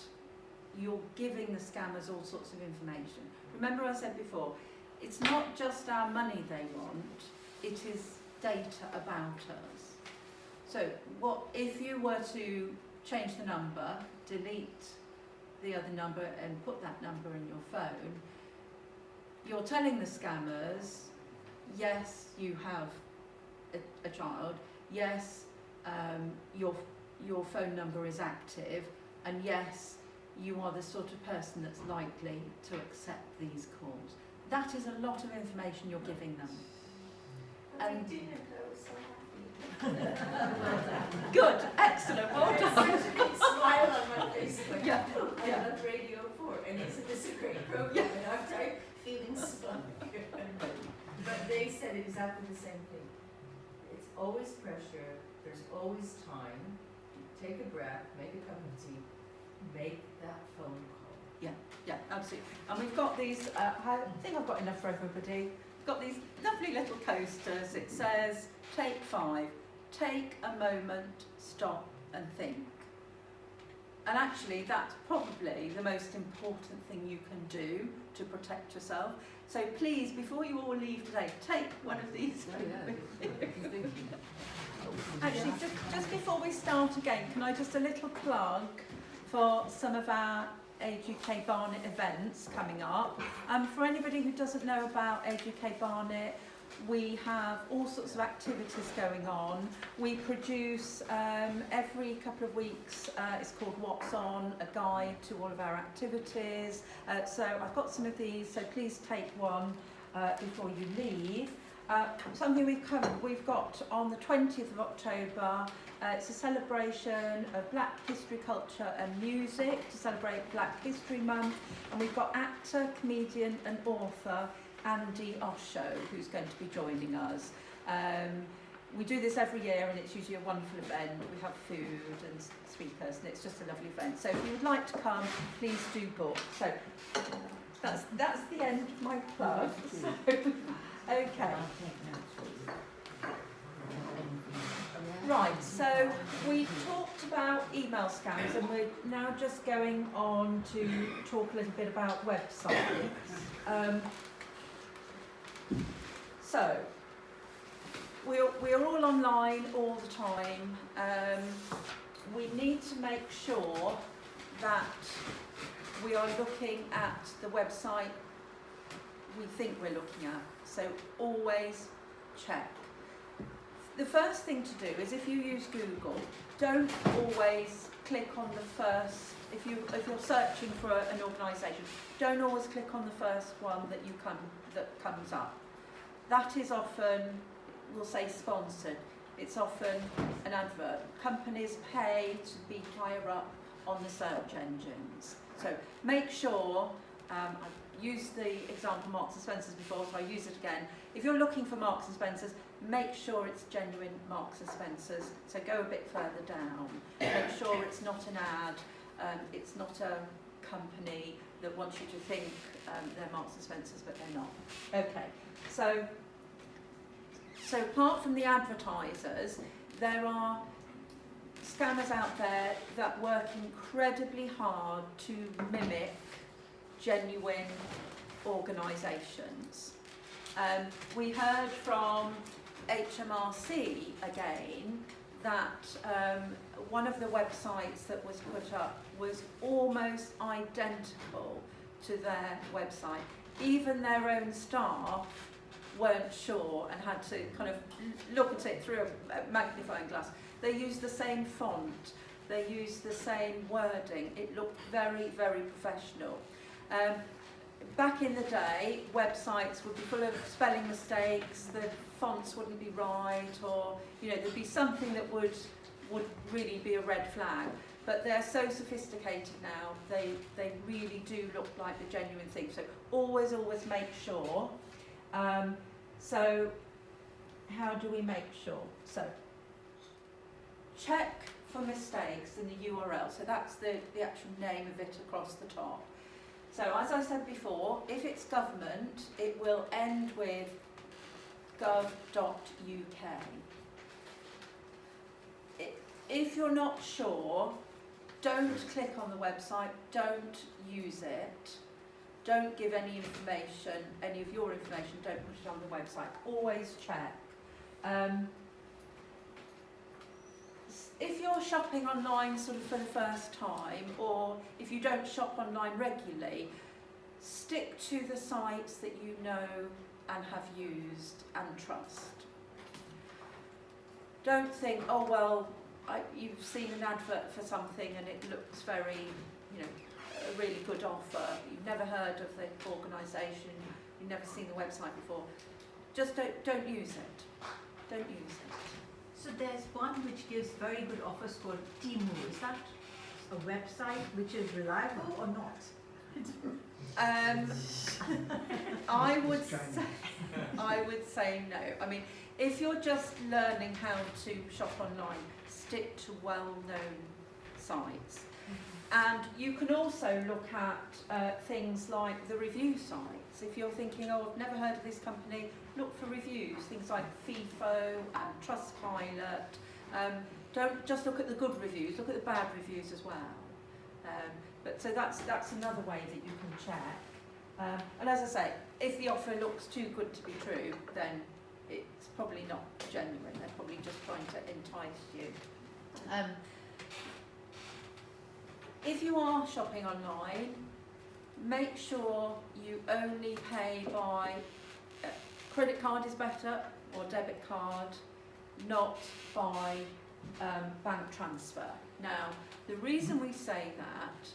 you're giving the scammers all sorts of information. Remember I said before, it's not just our money they want, it is data about us. So what if you were to change the number, delete the other number and put that number in your phone, you're telling the scammers, yes, you have a child, yes, your phone number is active, and yes, you are the sort of person that's likely to accept these calls. That is a lot of information you're giving them. And I didn't, I was so happy. good, excellent, well There's done. such a big smile on my face when Yeah, I yeah. love Radio 4, and isn't this a great program? Yeah. And I'm tired feeling smug. But they said exactly the same thing. It's always pressure, there's always time. Take a breath, make a cup of tea, make that phone call. Yeah, absolutely. And we've got these, I think I've got enough for everybody. We've got these lovely little coasters. It says, take 5, take a moment, stop and think. And actually that's probably the most important thing you can do to protect yourself. So please, before you all leave today, take one of these. Actually, just before we start again, can I just a little plug for some of our Age UK Barnet events coming up. For anybody who doesn't know about Age UK Barnet, we have all sorts of activities going on. We produce every couple of weeks, it's called What's On, a guide to all of our activities. So I've got some of these, so please take one before you leave. Something we've got on the 20th of October, it's a celebration of Black history, culture and music to celebrate Black History Month, and we've got actor, comedian and author Andy Osho, who's going to be joining us. We do this every year and it's usually a wonderful event. We have food and speakers and it's just a lovely event. So if you would like to come, please do book. So that's the end of my plug. So, okay. Right, so we talked about email scams and we're now just going on to talk a little bit about websites. So, we're all online all the time. We need to make sure that we are looking at the website we think we're looking at. So always check. The first thing to do is if you use Google, don't always click on the first, if you're searching for an organisation, don't always click on the first one that comes up. That is often, we'll say sponsored, it's often an advert. Companies pay to be higher up on the search engines. So make sure, I've used the example Marks and Spencer's before, so I use it again. If you're looking for Marks and Spencer's, make sure it's genuine Marks and Spencer's. So go a bit further down. Make sure it's not an ad, it's not a company that wants you to think they're Marks and Spencer's, but they're not. Okay, so apart from the advertisers, there are scammers out there that work incredibly hard to mimic genuine organisations. We heard from HMRC again that one of the websites that was put up was almost identical to their website. Even their own staff weren't sure and had to kind of look at it through a magnifying glass. They used the same font, they used the same wording. It looked very, very professional. Back in the day, websites would be full of spelling mistakes, the fonts wouldn't be right, or there'd be something that would really be a red flag. But they're so sophisticated now, they really do look like the genuine thing. So always make sure. So how do we make sure? So check for mistakes in the URL. So that's the actual name of it across the top. So as I said before, if it's government, it will end with gov.uk. If you're not sure, don't click on the website, don't use it, don't give any information, any of your information, don't put it on the website. Always check. If you're shopping online sort of for the first time, or if you don't shop online regularly, stick to the sites that you know and have used and trust. Don't think, oh well, you've seen an advert for something and it looks very, a really good offer. You've never heard of the organisation, you've never seen the website before. Just don't use it. Don't use it. So there's one which gives very good offers called Temu. Is that a website which is reliable or not? I would say no. I mean, if you're just learning how to shop online, stick to well-known sites. And you can also look at things like the review sites. If you're thinking, oh, I've never heard of this company, look for reviews, things like FIFO and Trustpilot. Don't just look at the good reviews, look at the bad reviews as well. So that's another way that you can check. And as I say, if the offer looks too good to be true, then it's probably not genuine. They're probably just trying to entice you. If you are shopping online, make sure you only pay by credit card is better, or debit card, not by bank transfer. Now, the reason we say that,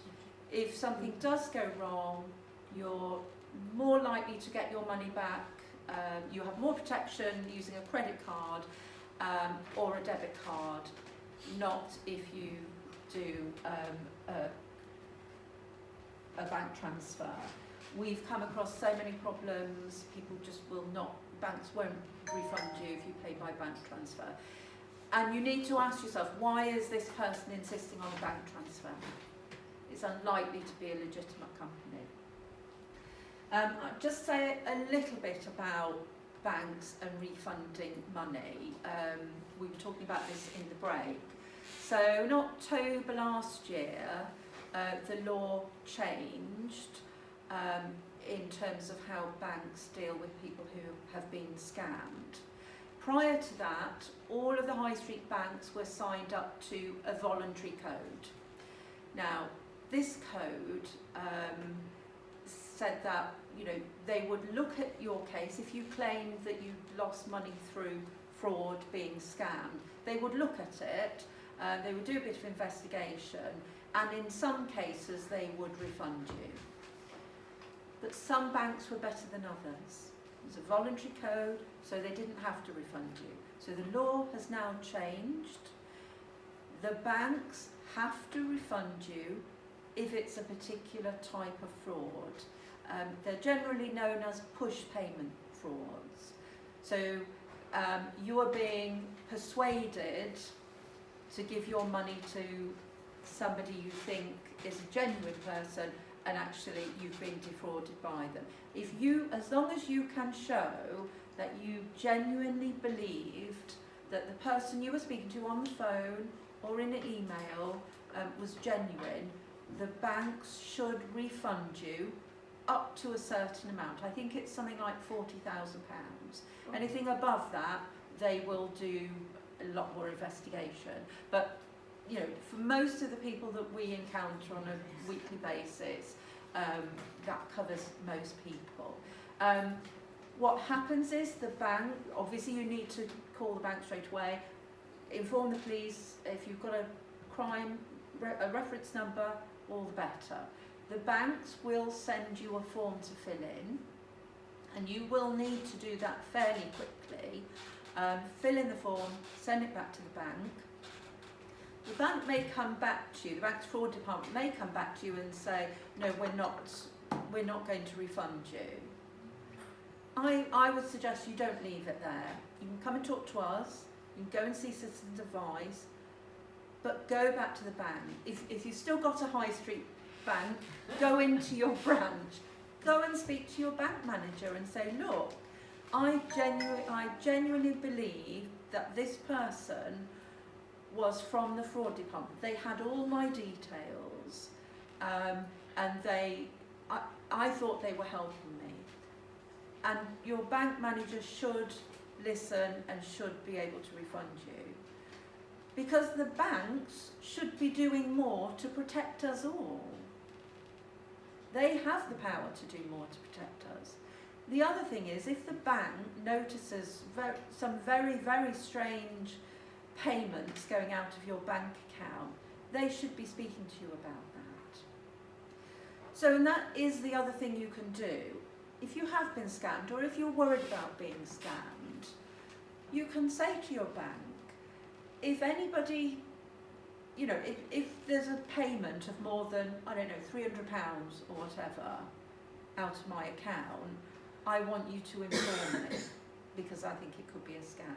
if something does go wrong, you're more likely to get your money back, you have more protection using a credit card or a debit card, not if you do a bank transfer. We've come across so many problems, people just will not, banks won't refund you if you pay by bank transfer. And you need to ask yourself, why is this person insisting on a bank transfer? It's unlikely to be a legitimate company. I'll just say a little bit about banks and refunding money. We were talking about this in the break. So in October last year, the law changed in terms of how banks deal with people who have been scammed. Prior to that, all of the high street banks were signed up to a voluntary code. Now, this code said that they would look at your case. If you claimed that you lost money through fraud, being scammed, they would look at it, they would do a bit of investigation, and in some cases they would refund you. But some banks were better than others. It was a voluntary code, so they didn't have to refund you. So the law has now changed. The banks have to refund you if it's a particular type of fraud. They're generally known as push payment frauds. So you are being persuaded to give your money to somebody you think is a genuine person, and actually you've been defrauded by them. As long as you can show that you genuinely believed that the person you were speaking to on the phone or in an email was genuine, the banks should refund you up to a certain amount. I think it's something like £40,000. Anything above that, they will do a lot more investigation. But, you know, for most of the people that we encounter on a weekly basis, that covers most people. What happens is the bank, obviously you need to call the bank straight away, inform the police. If you've got a crime, a reference number, all the better. The banks will send you a form to fill in, and you will need to do that fairly quickly. Fill in the form, send it back to the bank. The bank may come back to you, the bank's fraud department may come back to you and say, no, we're not going to refund you. I would suggest you don't leave it there. You can come and talk to us, you can go and see Citizens Advice, but go back to the bank. If you've still got a high street bank, go into your branch, go and speak to your bank manager and say, look, I genuinely believe that this person was from the fraud department. They had all my details, and I thought they were helping me. And your bank manager should listen and should be able to refund you. Because the banks should be doing more to protect us all. They have the power to do more to protect us. The other thing is, if the bank notices some very, very strange payments going out of your bank account, they should be speaking to you about that. So, and that is the other thing you can do. If you have been scammed, or if you're worried about being scammed, you can say to your bank, if anybody, you know, if there's a payment of more than, I don't know, £300 or whatever out of my account, I want you to inform me, because I think it could be a scam.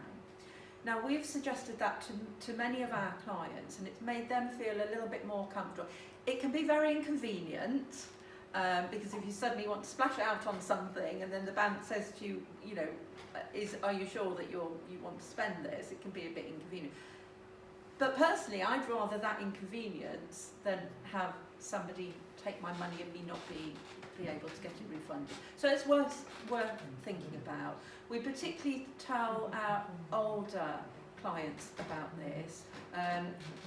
Now, we've suggested that to many of our clients, and it's made them feel a little bit more comfortable. It can be very inconvenient, because if you suddenly want to splash out on something and then the bank says to you, you know, are you sure that you want to spend this? It can be a bit inconvenient. But personally, I'd rather that inconvenience than have somebody take my money and me not be able to get it refunded. So it's worth thinking about. We particularly tell our older clients about this.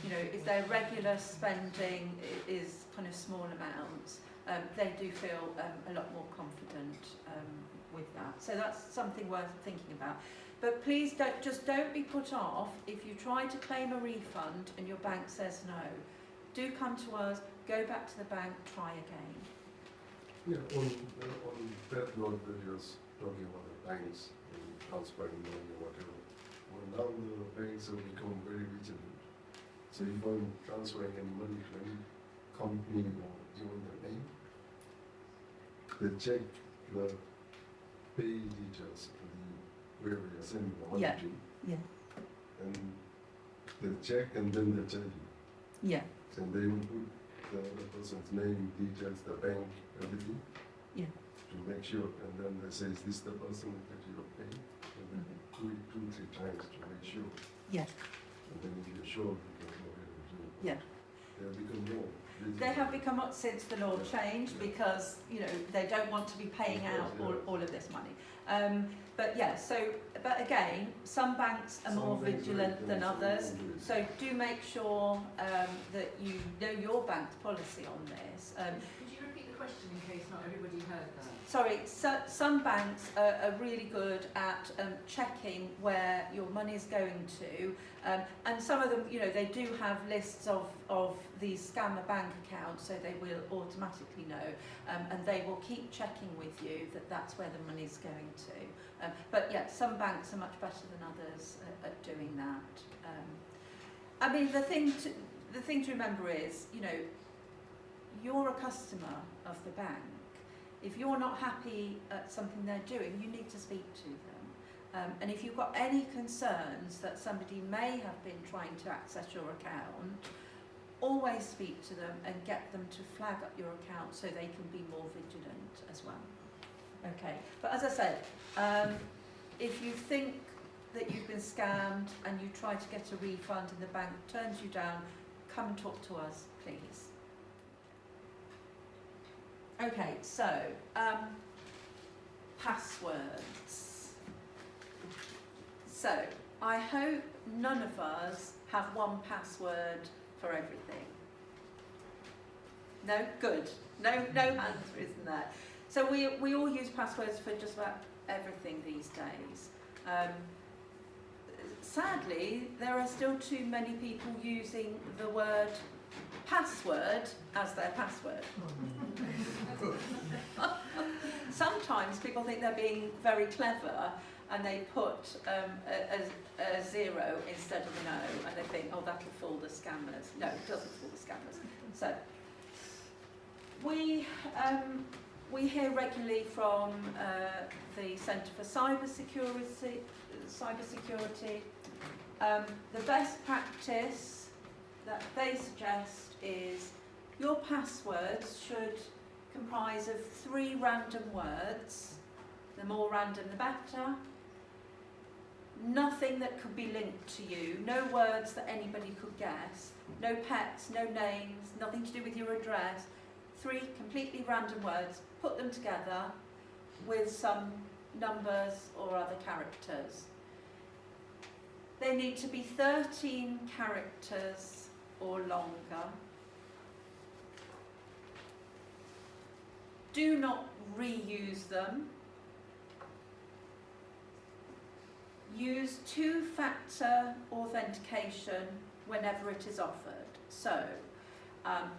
You know, if their regular spending is kind of small amounts, they do feel a lot more confident with that. So that's something worth thinking about. But please don't be put off if you try to claim a refund and your bank says no. Do come to us, go back to the bank, try again. Yeah, on that note that you was talking about the banks and transferring money or whatever, well, now the banks have become very vigilant. So if I'm transferring any money to any company or even the name, they check the pay details to the where we are sending the money to. Yeah. And they check and then they tell you. Yeah. And they will put the other person's name, details, the bank, everything. Yeah. To make sure, and then they say, is this the person that you are paying? And then do it 2-3 times to make sure. Yeah. And then if you're sure, you can go ahead and do it. Yeah. They have become more. They have become up since the law changed, because, you know, they don't want to be paying out all of this money. But yeah, but again, some banks are more vigilant than others. So do make sure that you know your bank's policy on this. Could you repeat the question in case not everybody heard that? Sorry, some banks are really good at checking where your money is going to, and some of them, you know, they do have lists of these scammer bank accounts, so they will automatically know, and they will keep checking with you that that's where the money's going to. But yeah, some banks are much better than others at doing that. I mean, the thing to remember is, you know, you're a customer of the bank. If you're not happy at something they're doing, you need to speak to them. And if you've got any concerns that somebody may have been trying to access your account, always speak to them and get them to flag up your account so they can be more vigilant as well. Okay, but as I said, if you think that you've been scammed and you try to get a refund and the bank turns you down, come and talk to us, please. Okay, so passwords. So I hope none of us have one password for everything. No? Good. No hands isn't there. So we all use passwords for just about everything these days. Sadly, there are still too many people using the word password as their password. Sometimes people think they're being very clever and they put a zero instead of an O, and they think, oh, that'll fool the scammers. No, it doesn't fool the scammers. So we hear regularly from the Centre for Cyber Security. The best practice that they suggest is your passwords should comprise of 3 random words. The more random the better. Nothing that could be linked to you, no words that anybody could guess, no pets, no names, nothing to do with your address. 3 completely random words, put them together with some numbers or other characters. They need to be 13 characters or longer. Do not reuse them. Use 2-factor authentication whenever it is offered. So,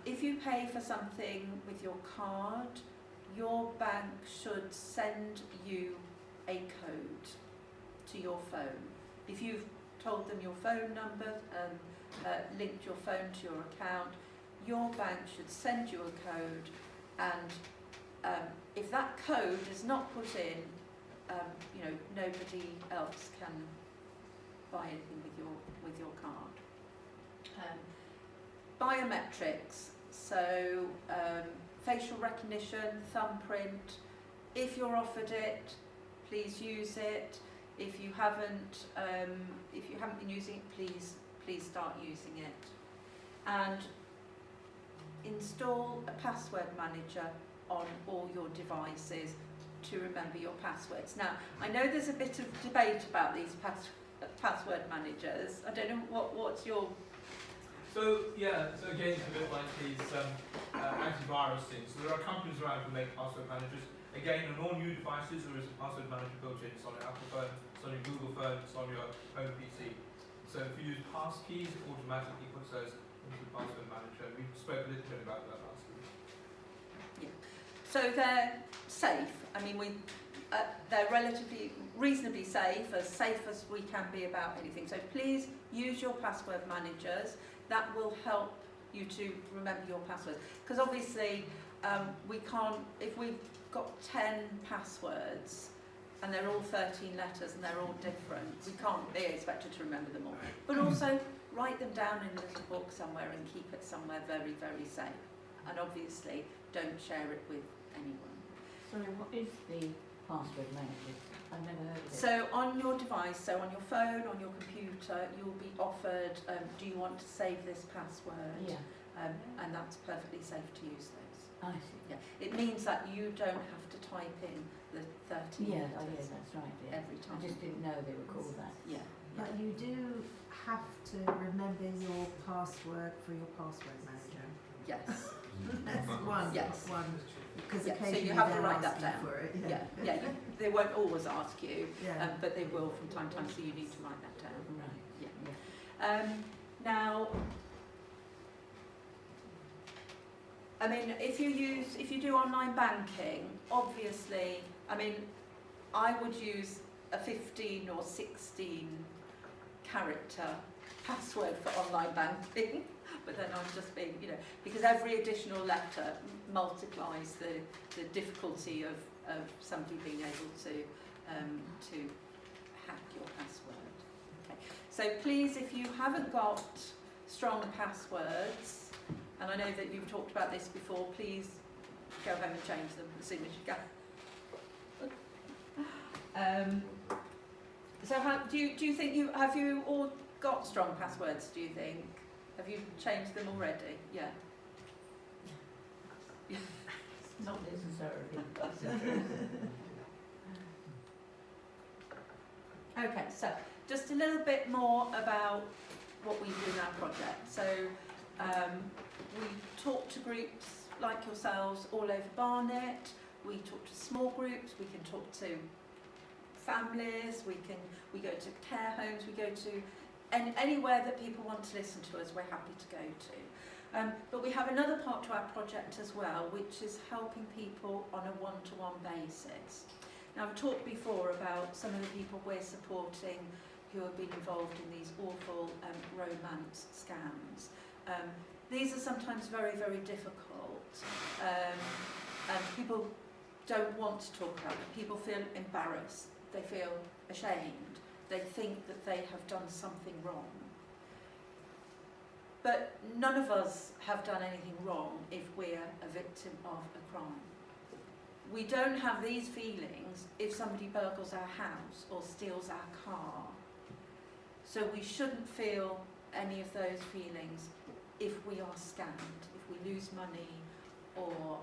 if you pay for something with your card, your bank should send you a code to your phone. If you've told them your phone number and linked your phone to your account, your bank should send you a code, and if that code is not put in, nobody else can buy anything with your card. Biometrics, so facial recognition, thumbprint. If you're offered it, please use it. If you haven't been using it, please start using it. And install a password manager on all your devices to remember your passwords. Now, I know there's a bit of debate about these password managers. I don't know what's your... So again, it's a bit like these antivirus things. So there are companies around who make password managers. Again, on all new devices, there is a password manager built in. It's on your Apple phone, it's on your Google phone, it's on your home PC. So if you use passkeys, it automatically puts those into the password manager. We spoke a little bit about that last week. Yeah. So they're safe. I mean, they're reasonably safe as we can be about anything. So please use your password managers. That will help you to remember your passwords. Because obviously, we can't, if we've got 10 passwords and they're all 13 letters and they're all different, we can't be expected to remember them all. But also, write them down in a little book somewhere and keep it somewhere very, very safe. And obviously, don't share it with anyone. Sorry, what is the password manager? I've never heard of it. So on your device, so on your phone, on your computer, you'll be offered, do you want to save this password? Yeah, And that's perfectly safe to use those. I see. Yeah. It means that you don't have to type in the 13 Yeah, letters that's right. Yeah. every time. I just didn't know they were called that. Yeah. But you do have to remember your password for your password manager. Yes. That's one. Yes. One. Because Yeah, so occasionally you have to they'll write ask that you down. for it. Yeah. They won't always ask you, Yeah. but they will from time to time, so you need to write that down. Right. Yeah. Now, I mean, if you do online banking, obviously, I mean, I would use a 15 or 16 character password for online banking, but then I'm just being, because every additional letter multiplies the difficulty of somebody being able to hack your password. Okay. So please, if you haven't got strong passwords, and I know that you've talked about this before, please go home and change them as soon as you can. So do you think have you all got strong passwords, do you think? Have you changed them already? Yeah. Not necessarily. Okay, so just a little bit more about what we do in our project. So we talk to groups like yourselves all over Barnet. We talk to small groups. We can talk to families. We go to care homes. We go to anywhere that people want to listen to us. We're happy to go to. But we have another part to our project as well, which is helping people on a one-to-one basis. Now, I've talked before about some of the people we're supporting who have been involved in these awful romance scams. These are sometimes very, very difficult, and people don't want to talk about them. People feel embarrassed. They feel ashamed. They think that they have done something wrong. But none of us have done anything wrong if we're a victim of a crime. We don't have these feelings if somebody burgles our house or steals our car. So we shouldn't feel any of those feelings if we are scammed, if we lose money or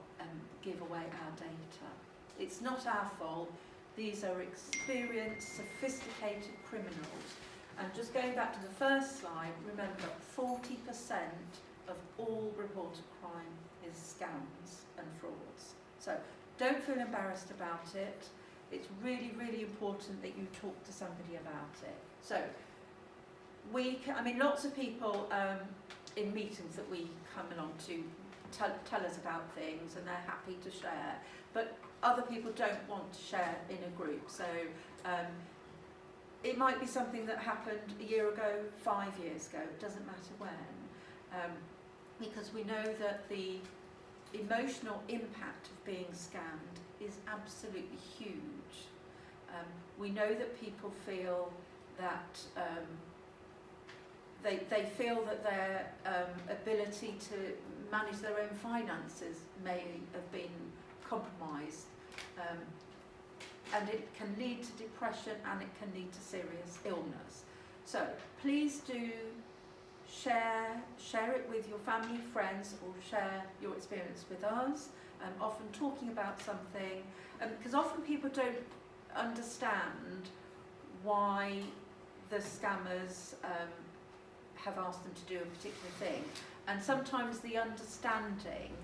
give away our data. It's not our fault. These are experienced, sophisticated criminals. And just going back to the first slide, remember 40% of all reported crime is scams and frauds. So don't feel embarrassed about it. It's really, really important that you talk to somebody about it. So lots of people in meetings that we come along to tell us about things, and they're happy to share. But other people don't want to share in a group. So it might be something that happened a year ago, 5 years ago. It doesn't matter when, because we know that the emotional impact of being scammed is absolutely huge. We know that people feel that they feel that their ability to manage their own finances may have been compromised, and it can lead to depression and it can lead to serious illness. So please do share it with your family, friends, or share your experience with us. Often talking about something, because often people don't understand why the scammers have asked them to do a particular thing, and sometimes the understanding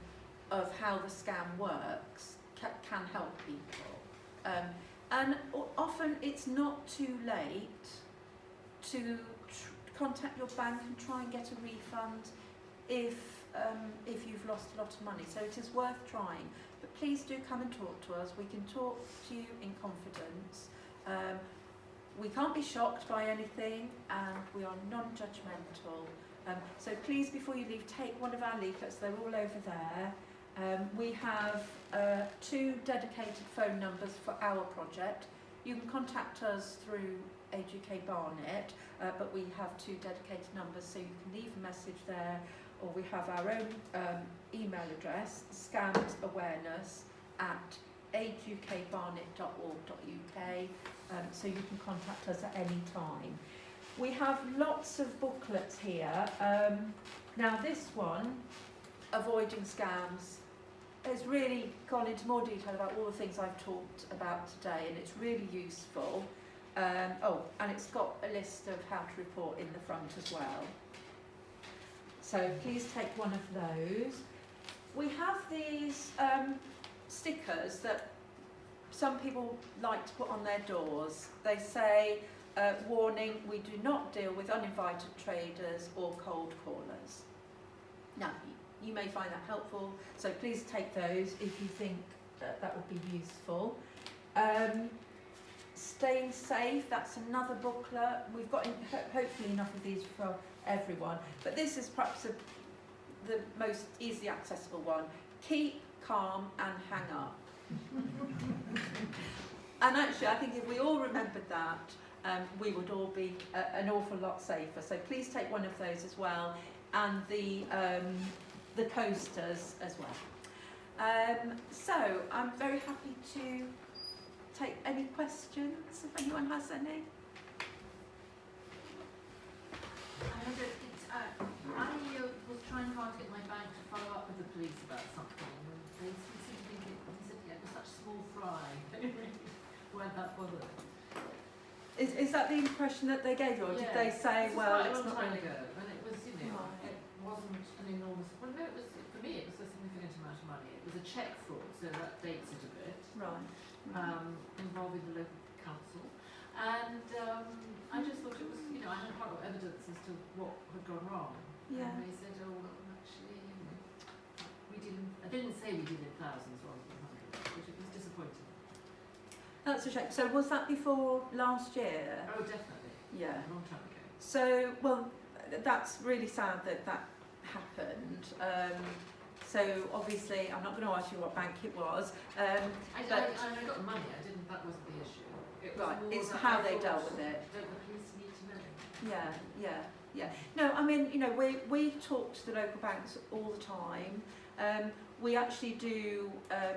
of how the scam works can help people. And often it's not too late to contact your bank and try and get a refund if you've lost a lot of money. So it is worth trying. But please do come and talk to us. We can talk to you in confidence. We can't be shocked by anything, and we are non-judgmental. So please, before you leave, take one of our leaflets. They're all over there. We have 2 dedicated phone numbers for our project. You can contact us through Age UK Barnet, but we have 2 dedicated numbers, so you can leave a message there, or we have our own email address, scamsawareness@ageukbarnet.org.uk, so you can contact us at any time. We have lots of booklets here. Now this one, Avoiding Scams, has really gone into more detail about all the things I've talked about today, and it's really useful. And it's got a list of how to report in the front as well. So please take one of those. We have these stickers that some people like to put on their doors. They say, warning, we do not deal with uninvited traders or cold callers. Now, you may find that helpful, so please take those if you think that would be useful. Staying safe, that's another booklet. We've got hopefully enough of these for everyone, but this is perhaps the most easily accessible one. Keep calm and hang up. And actually, I think if we all remembered that, we would all be an awful lot safer. So please take one of those as well, and the coasters as well. So I'm very happy to take any questions if anyone has any. I was trying hard to get my bank to follow up with the police about something, and they seemed to think it was such small fry. They really weren't that bothered. Is that the impression that they gave you, or did they say, well, it's not quite a long time really? ago, and it was, you know, Right. it wasn't an enormous, well, no, it was, for me, it was a significant amount of money. It was a cheque fraud, so that dates it a bit, Right. involving the local council. And I just thought it was, you know, I had quite a lot of evidence as to what had gone wrong. Yeah. And they said, oh, well, actually, you know, we didn't, I didn't say we did it thousands rather than hundreds, which it was disappointing. That's a shame. So was that before last year? Oh, definitely. Yeah. A long time ago. So, well, that's really sad that that happened. So obviously, I'm not going to ask you what bank it was. I but got the money, that wasn't the issue. It was right, more it's that how I they thought, dealt with it. Don't the police need to know? Yeah. No, I mean, you know, we talk to the local banks all the time. We actually do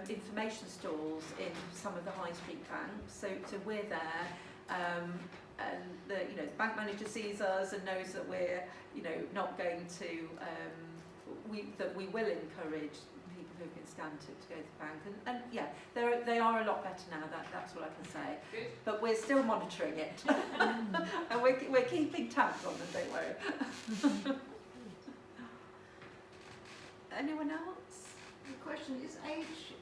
information stalls in some of the high street banks. So we're there, and the bank manager sees us and knows that we're not going to that we will encourage people who've been scammed to go to the bank. And yeah, they are a lot better now. That's what I can say. Good. But we're still monitoring it, and we're keeping tabs on them. Don't worry. Anyone else? The question is Age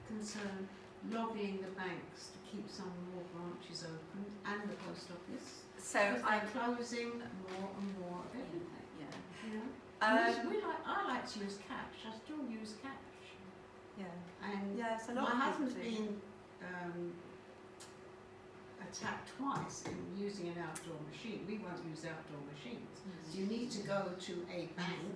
concerned lobbying the banks to keep some more branches open and the post office? So Because they're closing more and more of everything. Yeah. You know? I like to use cash. I still use cash. Yeah. And Yeah, it's a lot my of people husband's do. been attacked twice in using an outdoor machine. We won't use outdoor machines. So you need to go to a bank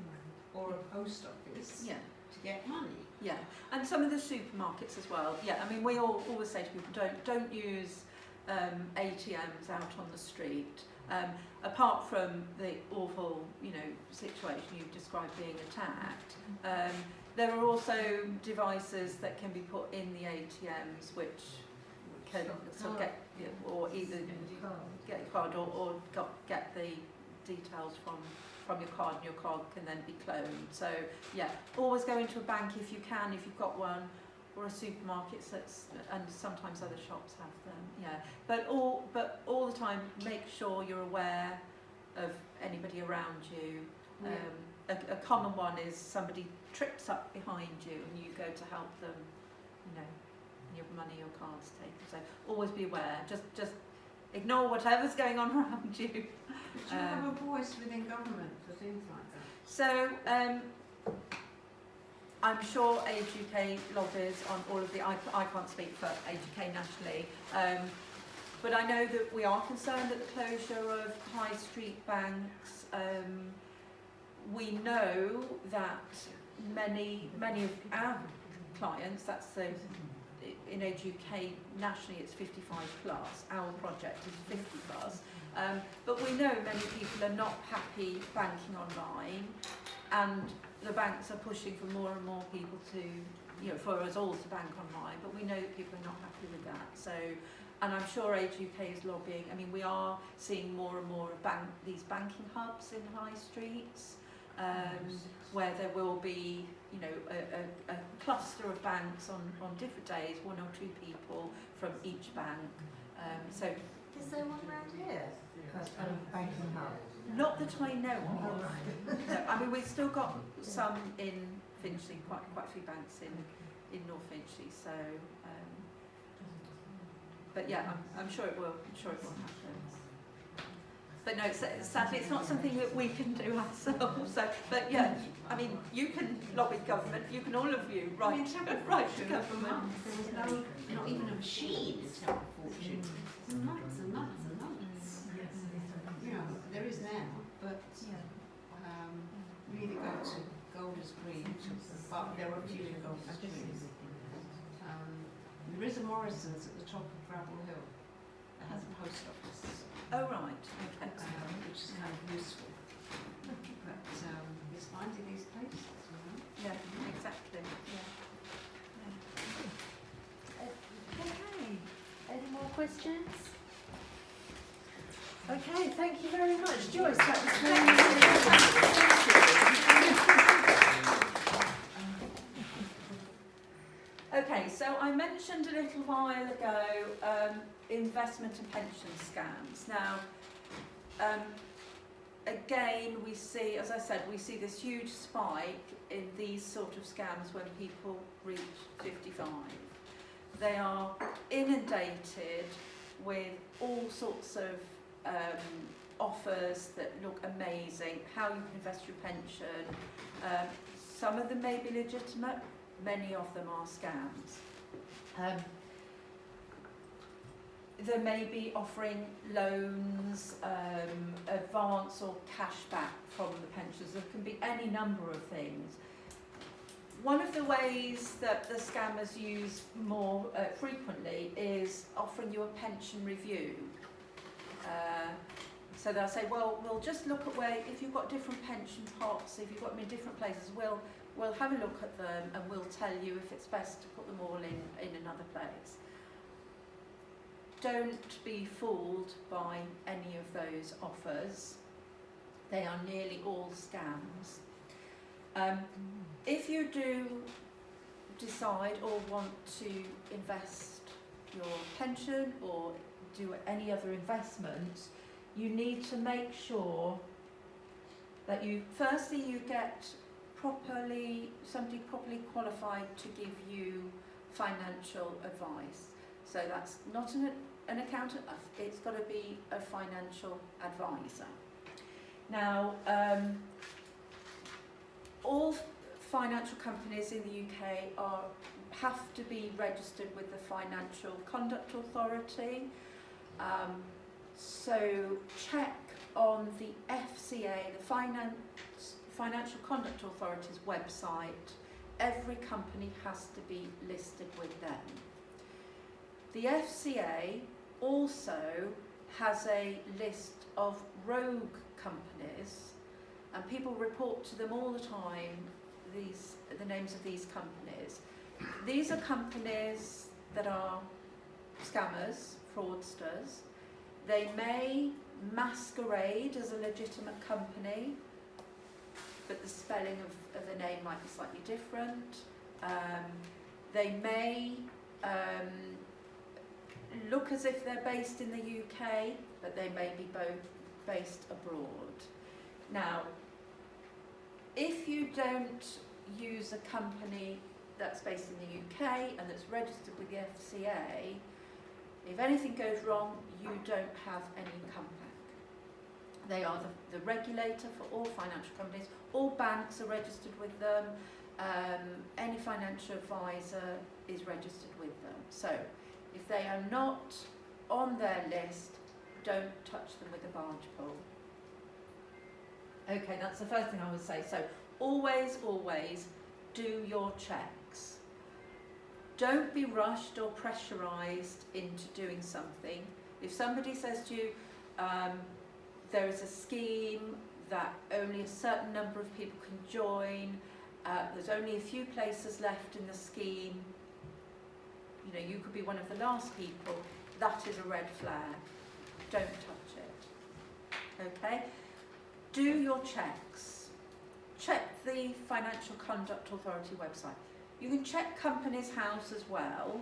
or a post office Yeah. to get money. Yeah, and some of the supermarkets as well. Yeah, I mean, we always say to people, don't use ATMs out on the street. Apart from the awful, situation you've described being attacked, there are also devices that can be put in the ATMs which can sort of get, or either get your card or get the details from your card, and your card can then be cloned. So yeah, always go into a bank if you can, if you've got one, or a supermarket, and sometimes other shops have them. Yeah, but all the time, make sure you're aware of anybody around you. A common one is somebody trips up behind you and you go to help them. Your money, your card's taken. So always be aware. Just ignore whatever's going on around you. But you have a voice within government for things like that. So I'm sure Age UK lobbies on all of the, I can't speak for Age UK nationally, but I know that we are concerned at the closure of high street banks. We know that many of our clients, that's in Age UK nationally it's 55 plus, our project is 50 plus, but we know many people are not happy banking online, and the banks are pushing for more and more people to, for us all to bank online, but we know that people are not happy with that. So, and I'm sure Age UK is lobbying. I mean, we are seeing more and more of these banking hubs in high streets, where there will be, a cluster of banks on different days, one or two people from each bank. So, Is there one around here? Banking hub. not that I know of. No, I mean, we've still got some in Finchley, quite a few banks in North Finchley. So, but yeah, I'm sure it will. Happen. But no, sadly, it's not something that we can do ourselves. So, but yeah, I mean, you can lobby government. You can all of you write to government. There was not even a machine to tell the fortune. Months and months and months. There is now, but we either go to Golders Green, but there are a few in Golders Green. There is a Morrison's at the top of Gravel Hill that has a post office. Oh right, okay. Which is kind of useful. But it's finding these places, Yeah, exactly. Okay, any more questions? Okay, thank you very much, Joyce. That was very Okay, so I mentioned a little while ago investment and pension scams. Now, again, we see, as I said, we see this huge spike in these sort of scams when people reach 55. They are inundated with all sorts of offers that look amazing, how you can invest your pension. Some of them may be legitimate, many of them are scams. They may be offering loans, advance or cash back from the pensions. There can be any number of things. One of the ways that the scammers use more frequently is offering you a pension review. So they'll say, well, we'll just look at where, if you've got different pension pots, if you've got them in different places, we'll have a look at them and we'll tell you if it's best to put them all in another place. Don't be fooled by any of those offers. They are nearly all scams. If you do decide or want to invest your pension or do any other investments, you need to make sure that firstly you get somebody properly qualified to give you financial advice. So that's not an accountant, it's got to be a financial advisor. Now, all financial companies in the UK have to be registered with the Financial Conduct Authority. So check on the FCA, the Financial Conduct Authority's website. Every company has to be listed with them. The FCA also has a list of rogue companies, and people report to them all the time the names of these companies. These are companies that are scammers, fraudsters. They may masquerade as a legitimate company, but the spelling of the name might be slightly different. They may look as if they're based in the UK, but they may be based abroad. Now, if you don't use a company that's based in the UK and that's registered with the FCA, if anything goes wrong, you don't have any comeback. They are the regulator for all financial companies. All banks are registered with them. Any financial advisor is registered with them. So, if they are not on their list, don't touch them with a barge pole. Okay, that's the first thing I would say. So, always do your checks. Don't be rushed or pressurised into doing something. If somebody says to you, there is a scheme that only a certain number of people can join, there's only a few places left in the scheme, you know, you could be one of the last people, that is a red flag. Don't touch it. Okay? Do your checks. Check the Financial Conduct Authority website. You can check Companies House as well.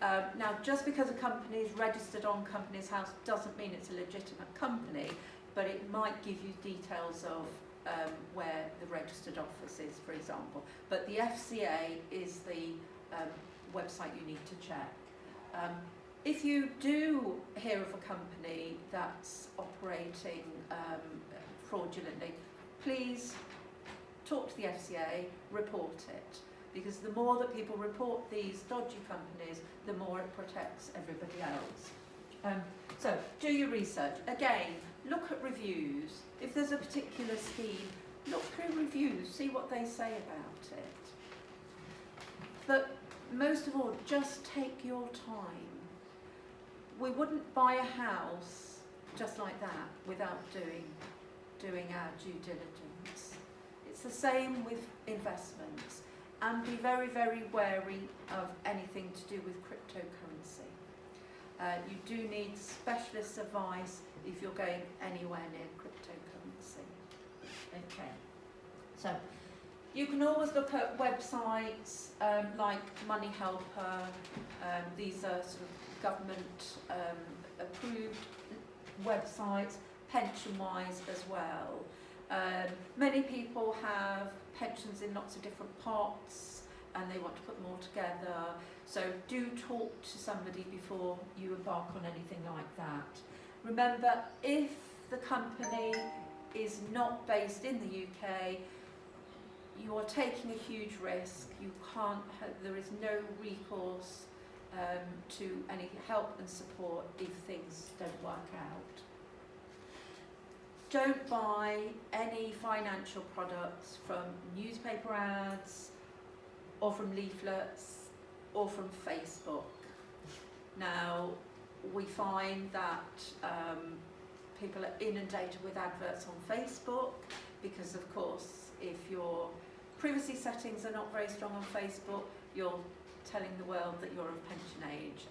Now, just because a company is registered on Companies House doesn't mean it's a legitimate company, but it might give you details of where the registered office is, for example. But the FCA is the website you need to check. If you do hear of a company that's operating fraudulently, please talk to the FCA, report it. Because the more that people report these dodgy companies, the more it protects everybody else. So, do your research. Again, look at reviews. If there's a particular scheme, look through reviews, see what they say about it. But most of all, just take your time. We wouldn't buy a house just like that without doing our due diligence. It's the same with investments. And be very, very wary of anything to do with cryptocurrency. You do need specialist advice if you're going anywhere near cryptocurrency. Okay. So, You can always look at websites like Money Helper. These are sort of government approved websites, pension-wise as well. Many people have pensions in lots of different pots and they want to put them all together. So do talk to somebody before you embark on anything like that. Remember, if the company is not based in the UK, you are taking a huge risk. You can't, there is no recourse to any help and support if things don't work out. Don't buy any financial products from newspaper ads or from leaflets or from Facebook. Now, we find that people are inundated with adverts on Facebook because, of course, if your privacy settings are not very strong on Facebook, you're telling the world that you're of pension age,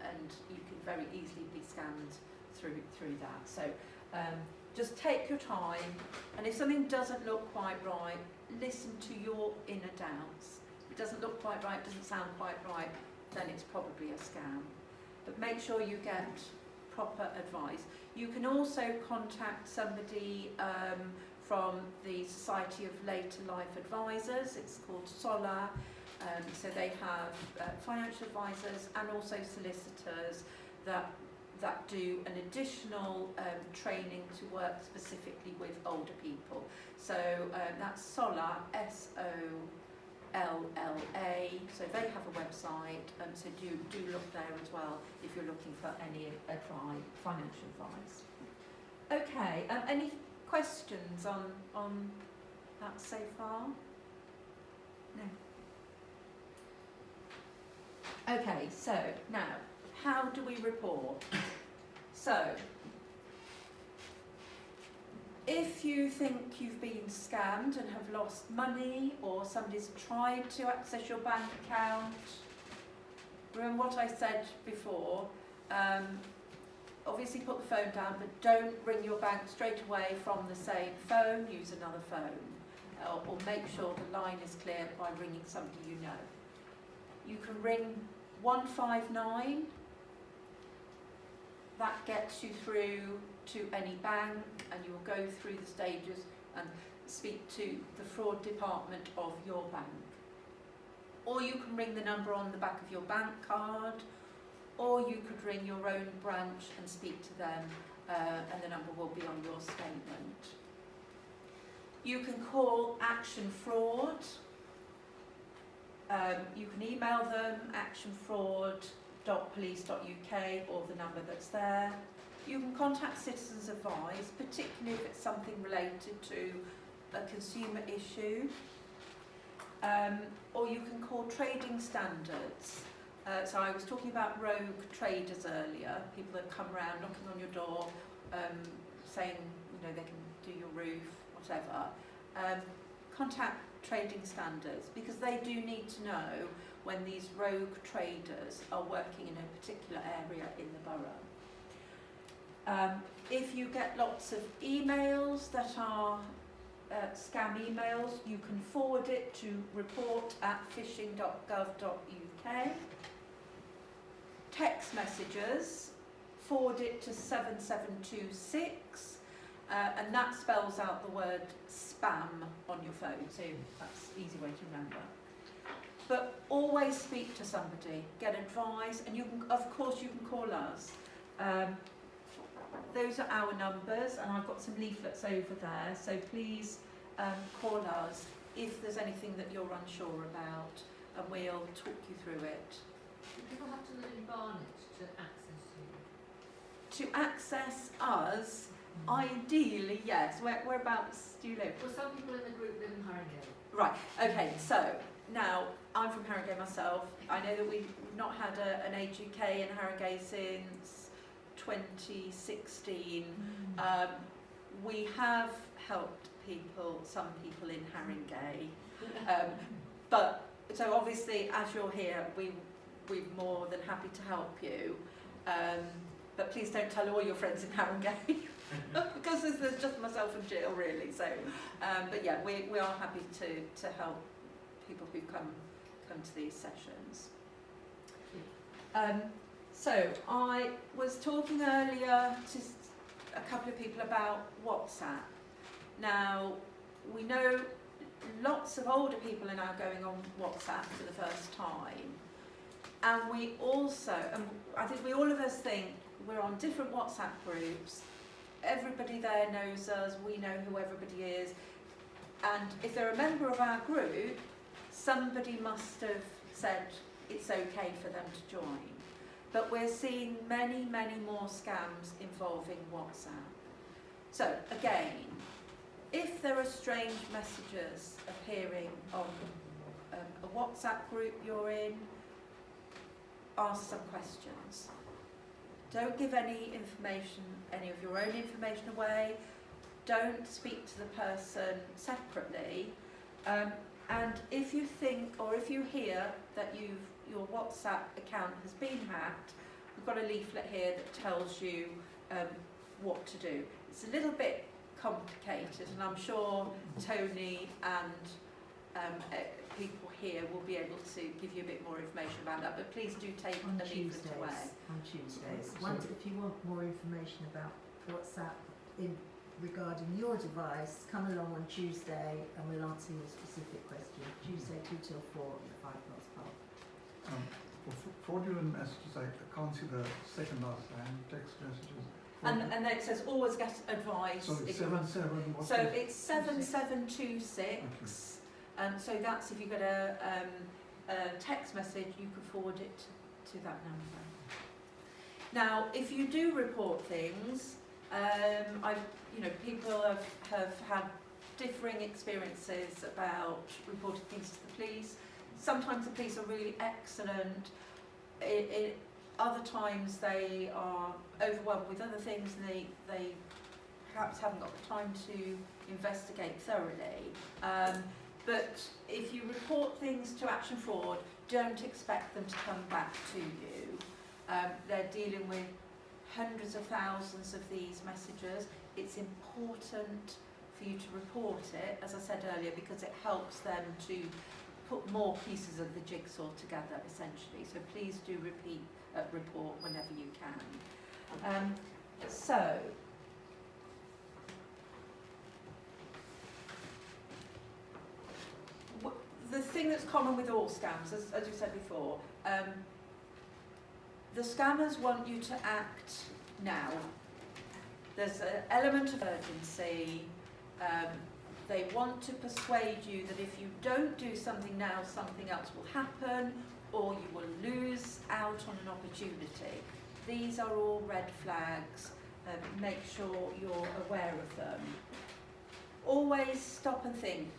and you can very easily be scammed through that. So just take your time, and if something doesn't look quite right, listen to your inner doubts. If it doesn't look quite right, doesn't sound quite right, then it's probably a scam. But make sure you get proper advice. You can also contact somebody from the Society of Later Life Advisors. It's called SOLA. So they have financial advisors and also solicitors that do an additional training to work specifically with older people. So that's SOLA, SOLLA. So they have a website, so do look there as well if you're looking for any advice, financial advice. Okay, any questions on that so far? No. Okay, so now, how do we report? So, if you think you've been scammed and have lost money, or somebody's tried to access your bank account, remember what I said before, obviously put the phone down, but don't ring your bank straight away from the same phone, use another phone, or make sure the line is clear by ringing somebody you know. You can ring 159, that gets you through to any bank, and you will go through the stages and speak to the fraud department of your bank. Or you can ring the number on the back of your bank card, or you could ring your own branch and speak to them, and the number will be on your statement. You can call Action Fraud. You can email them, actionfraud.police.uk, or the number that's there. You can contact Citizens Advice, particularly if it's something related to a consumer issue. Or you can call Trading Standards. So I was talking about rogue traders earlier, people that come around knocking on your door, saying, you know, they can do your roof, whatever. Contact Trading Standards, because they do need to know when these rogue traders are working in a particular area in the borough. If you get lots of emails that are scam emails, you can forward it to report@phishing.gov.uk. Text messages, forward it to 7726, and that spells out the word spam on your phone, so that's an easy way to remember. But always speak to somebody, get advice, and you can, of course, you can call us. Those are our numbers, and I've got some leaflets over there, so please call us if there's anything that you're unsure about, and we'll talk you through it. Do people have to live in Barnet to access you? To access us, ideally, yes. Whereabouts do you live? Well, some people in the group live in Harringay. Right, okay, so now I'm from Harringay myself. I know that we've not had an Age UK in Harringay since 2016. We have helped some people in Harringay, but so obviously as you're here, we're more than happy to help you. But please don't tell all your friends in Harringay. because there's just myself and Jill really. So, but yeah, we are happy to help people who come to these sessions. So I was talking earlier to a couple of people about WhatsApp. Now, we know lots of older people are now going on WhatsApp for the first time. And we also, I think all of us think we're on different WhatsApp groups. Everybody there knows us, we know who everybody is. And if they're a member of our group, somebody must have said it's okay for them to join. But we're seeing many, many more scams involving WhatsApp. So again, if there are strange messages appearing on a WhatsApp group you're in, ask some questions. Don't give any information, any of your own information away. Don't speak to the person separately. And if you think, or if you hear that your WhatsApp account has been hacked, we've got a leaflet here that tells you what to do. It's a little bit complicated, and I'm sure Tony and people here will be able to give you a bit more information about that, but please do take On a leaflet away. On Tuesdays. So- If you want more information about WhatsApp regarding your device, come along on Tuesday and we'll answer your specific question. Tuesday 2 till 4 at 5 past past. For fraudulent messages, I can't see the second last line, text messages. And then it says always get advice. So it's if you want- 77, what's So the- it's 7726. So that's if you get a text message, you can forward it to that number. Now, if you do report things, people have had differing experiences about reporting things to the police. Sometimes the police are really excellent. Other times they are overwhelmed with other things and they perhaps haven't got the time to investigate thoroughly. But if you report things to Action Fraud, don't expect them to come back to you. They're dealing with hundreds of thousands of these messages. It's important for you to report it, as I said earlier, because it helps them to put more pieces of the jigsaw together, essentially. So please do report whenever you can. The thing that's common with all scams, as you said before, the scammers want you to act now. There's an element of urgency. They want to persuade you that if you don't do something now, something else will happen, or you will lose out on an opportunity. These are all red flags. Make sure you're aware of them. Always stop and think,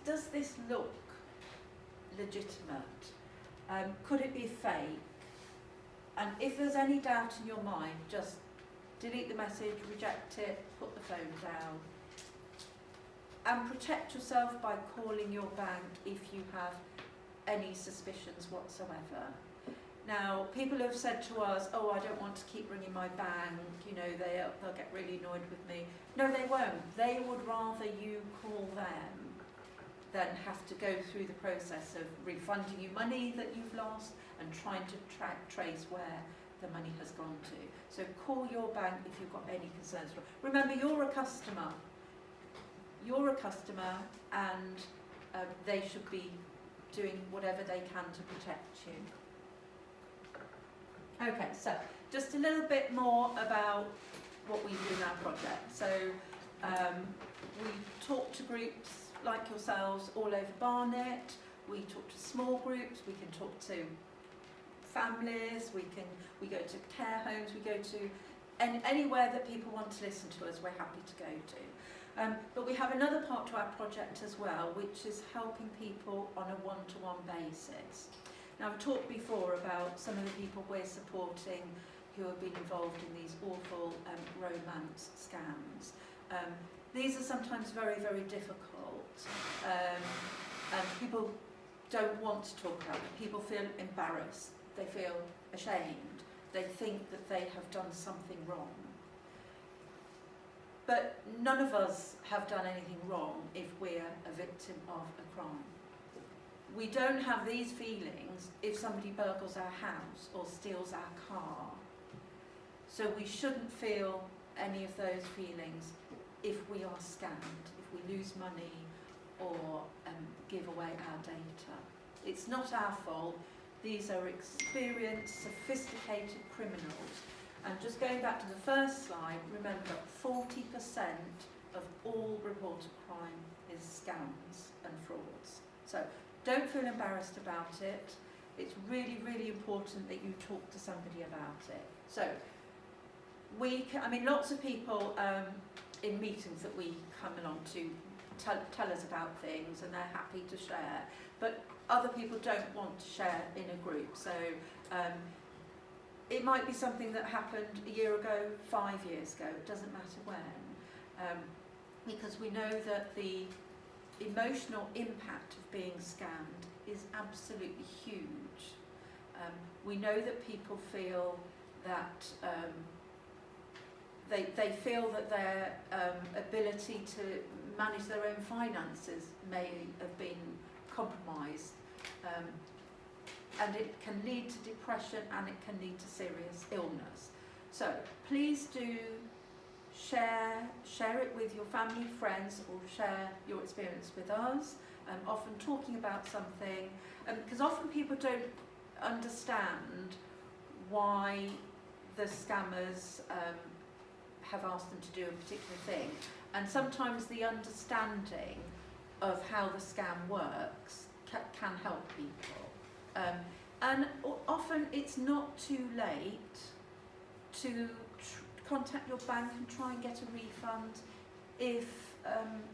does this look legitimate? Could it be fake? And if there's any doubt in your mind, just delete the message, reject it, put the phone down. And protect yourself by calling your bank if you have any suspicions whatsoever. Now, people have said to us, oh, I don't want to keep ringing my bank, they'll get really annoyed with me. No, they won't. They would rather you call them than have to go through the process of refunding you money that you've lost and trying to trace where the money has gone to. So call your bank if you've got any concerns. Remember, you're a customer. You're a customer, and they should be doing whatever they can to protect you. Okay, so just a little bit more about what we do in our project. So we talk to groups like yourselves all over Barnet. We talk to small groups. We can talk to families. We go to care homes. We go to anywhere that people want to listen to us. We're happy to go to. But we have another part to our project as well, which is helping people on a one-to-one basis. Now, I've talked before about some of the people we're supporting who have been involved in these awful romance scams. These are sometimes very, very difficult, and people don't want to talk about it. People feel embarrassed. They feel ashamed. They think that they have done something wrong. but none of us have done anything wrong if we're a victim of a crime. We don't have these feelings if somebody burgles our house or steals our car. So we shouldn't feel any of those feelings if we are scammed, if we lose money or give away our data. It's not our fault. These are experienced, sophisticated criminals. And just going back to the first slide, remember 40% of all reported crime is scams and frauds. So don't feel embarrassed about it. It's really, really important that you talk to somebody about it. So lots of people in meetings that we come along to tell us about things and they're happy to share, but other people don't want to share in a group. So it might be something that happened a year ago, 5 years ago, it doesn't matter when, because we know that the emotional impact of being scammed is absolutely huge. We know that people feel that they feel that their ability to manage their own finances may have been compromised, and it can lead to depression and it can lead to serious illness. So please do share it with your family, friends, or share your experience with us. Often talking about something, because often people don't understand why the scammers have asked them to do a particular thing, and sometimes the understanding of how the scam works can help people. And often it's not too late to contact your bank and try and get a refund if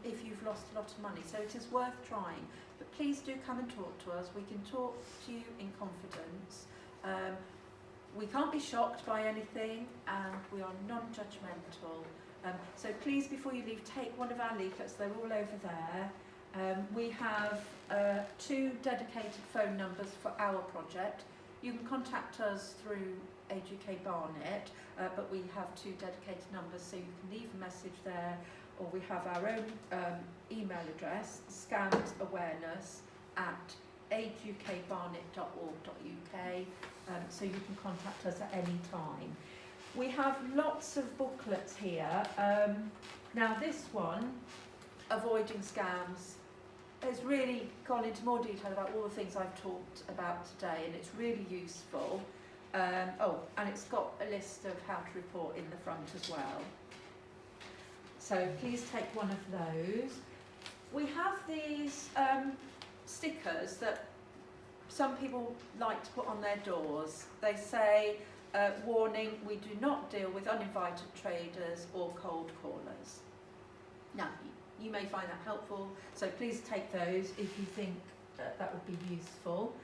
you've lost a lot of money. So it is worth trying. But please do come and talk to us. We can talk to you in confidence. We can't be shocked by anything, and we are non-judgmental. So please, before you leave, take one of our leaflets. They're all over there. We have 2 dedicated phone numbers for our project. You can contact us through Age UK Barnet, but we have 2 dedicated numbers, so you can leave a message there, or we have our own email address, scamsawareness@ageukbarnet.org.uk, so you can contact us at any time. We have lots of booklets here. Now this one, Avoiding Scams, has really gone into more detail about all the things I've talked about today, and it's really useful. And it's got a list of how to report in the front as well. So please take one of those. We have these stickers that some people like to put on their doors. They say, warning, we do not deal with uninvited traders or cold callers. Now, you may find that helpful, so please take those if you think that would be useful.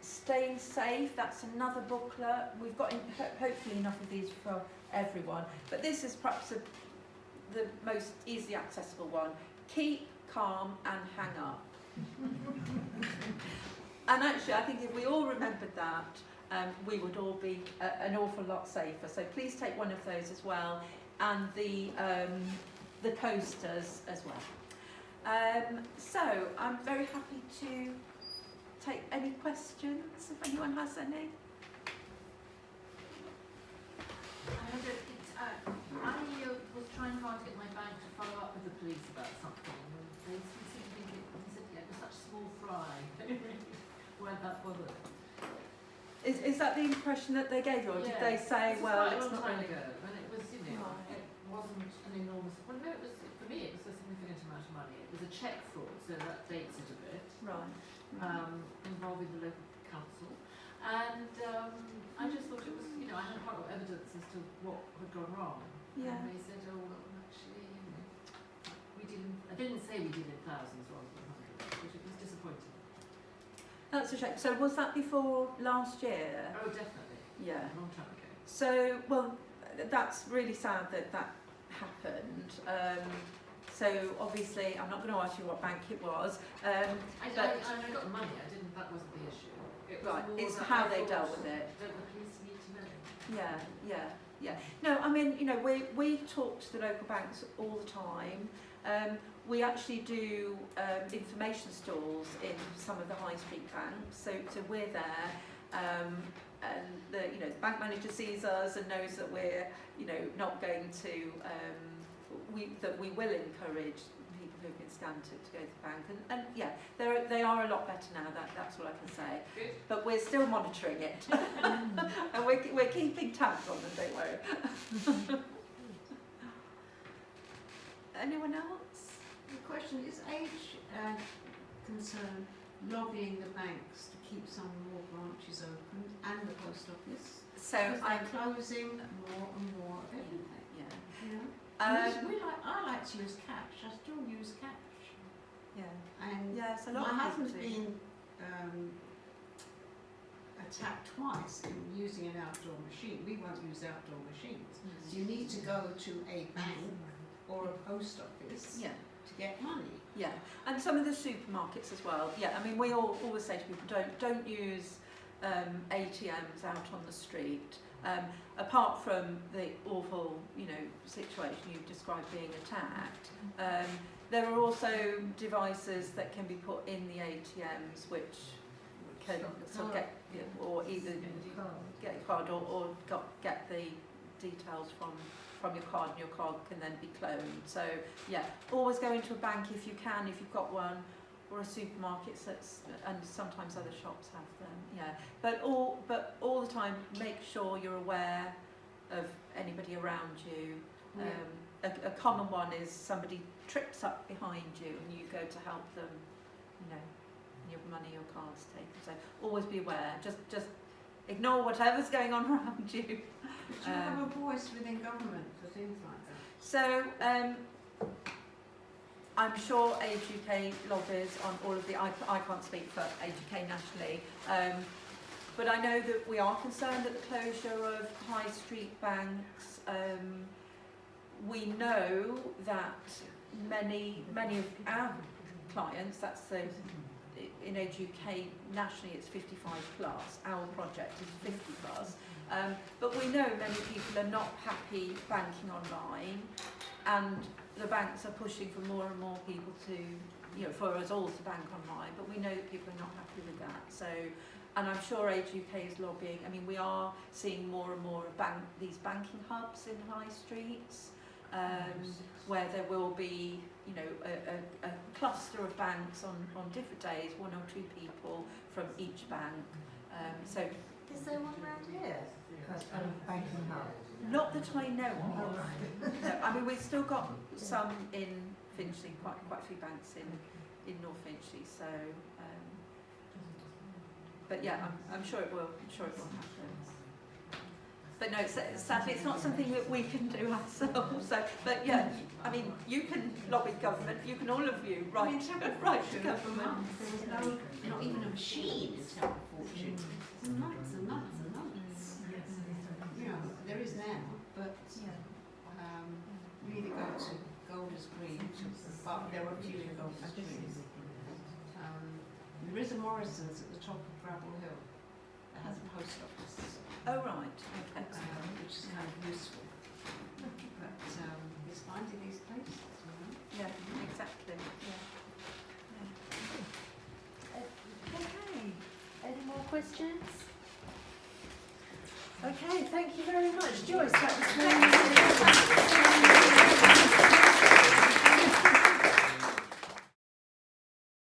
Staying Safe, that's another booklet. We've got hopefully enough of these for everyone, but this is perhaps the most easily accessible one. Keep calm and hang up. And actually, I think if we all remembered that, we would all be an awful lot safer. So please take one of those as well, and the posters as well. So I'm very happy to take any questions if anyone has any. I was trying hard to get my bank to follow up with the police about something, and they seemed to think it was such small fry. They really weren't that bothered. Is that the impression that they gave you, or did they say, well, it's not really... ago, and it was, it wasn't an enormous... Well, no, for me, it was a significant amount of money. It was a cheque fraud, so that dates it a bit. Right. Involving the local council, and I just thought it was, I had quite a lot of evidence as to what had gone wrong. Yeah. And they said, oh, well, actually, I didn't say we did in thousands rather than hundreds, which was disappointing. That's a shame. So was that before last year? Oh, definitely. Yeah. A long time ago. So, well, that's really sad that that happened. So obviously, I'm not going to ask you what bank it was. I got the money. That wasn't the issue. It was right. more It's that how I they thought, dealt with it. Don't the police need to know? Yeah, yeah. Yeah. No, I mean, you know, we talk to the local banks all the time. We actually do information stalls in some of the high street banks, so we're there, and the bank manager sees us and knows that we're not going to that we will encourage people who've been scammed to go to the bank, and yeah, they are a lot better now. That's what I can say. Good. But we're still monitoring it, and we're keeping tabs on them. Don't worry. Anyone else? The question is Age concerned lobbying the banks to keep some more branches open and the post office? So Because I'm they're closing more and more of everything. yeah. You know? Um, I like to use cash. I still use cash. yeah. And Yes, a lot my of husband's people do. been attacked twice in using an outdoor machine. We won't use outdoor machines. So you need to go to a bank or a post office Yeah. to get money. Yeah, and some of the supermarkets as well. Yeah, I mean, we always say to people, don't use ATMs out on the street. Apart from the awful, situation you've described being attacked, there are also devices that can be put in the ATMs which can sort of get, or either get a card or get the details from your card, and your card can then be cloned. So yeah, always go into a bank if you can, if you've got one, or a supermarket, and sometimes other shops have them. Yeah, but all the time, make sure you're aware of anybody around you. A common one is somebody trips up behind you and you go to help them, and your money, your card's taken. So always be aware. Just ignore whatever's going on around you. But you have a voice within government for things like that. So I'm sure Age UK lobbies on all of the, I can't speak for Age UK nationally, but I know that we are concerned at the closure of high street banks. We know that many of our clients, that's in Age UK nationally it's 55 plus, our project is 50 plus, but we know many people are not happy banking online, and the banks are pushing for more and more people to, for us all to bank online, but we know that people are not happy with that. So, and I'm sure Age UK is lobbying. I mean, we are seeing more and more of these banking hubs in high streets, where there will be, a cluster of banks on different days, one or two people from each bank. So, Is there one around here? A banking hub? not that I know Oh, of. right. No, I mean, we've still got some in Finchley, quite a few banks in North Finchley. So, but yeah, I'm sure it will. I'm sure it will happen. But no, sadly, it's not something that we can do ourselves. So, but yeah, I mean, you can lobby government. You can all of you write to government. There was not even a machine to tell the fortune. Months and months and months. There is now, but we either go to Golders Green, but there are a few in Golders Green. There is a Morrison's at the top of Gravel Hill that has a post office. Oh right, okay. Which is kind of useful. But it's finding these places, Yeah, exactly. Yeah. Okay. Any more questions? Okay, thank you very much. Joyce, that was very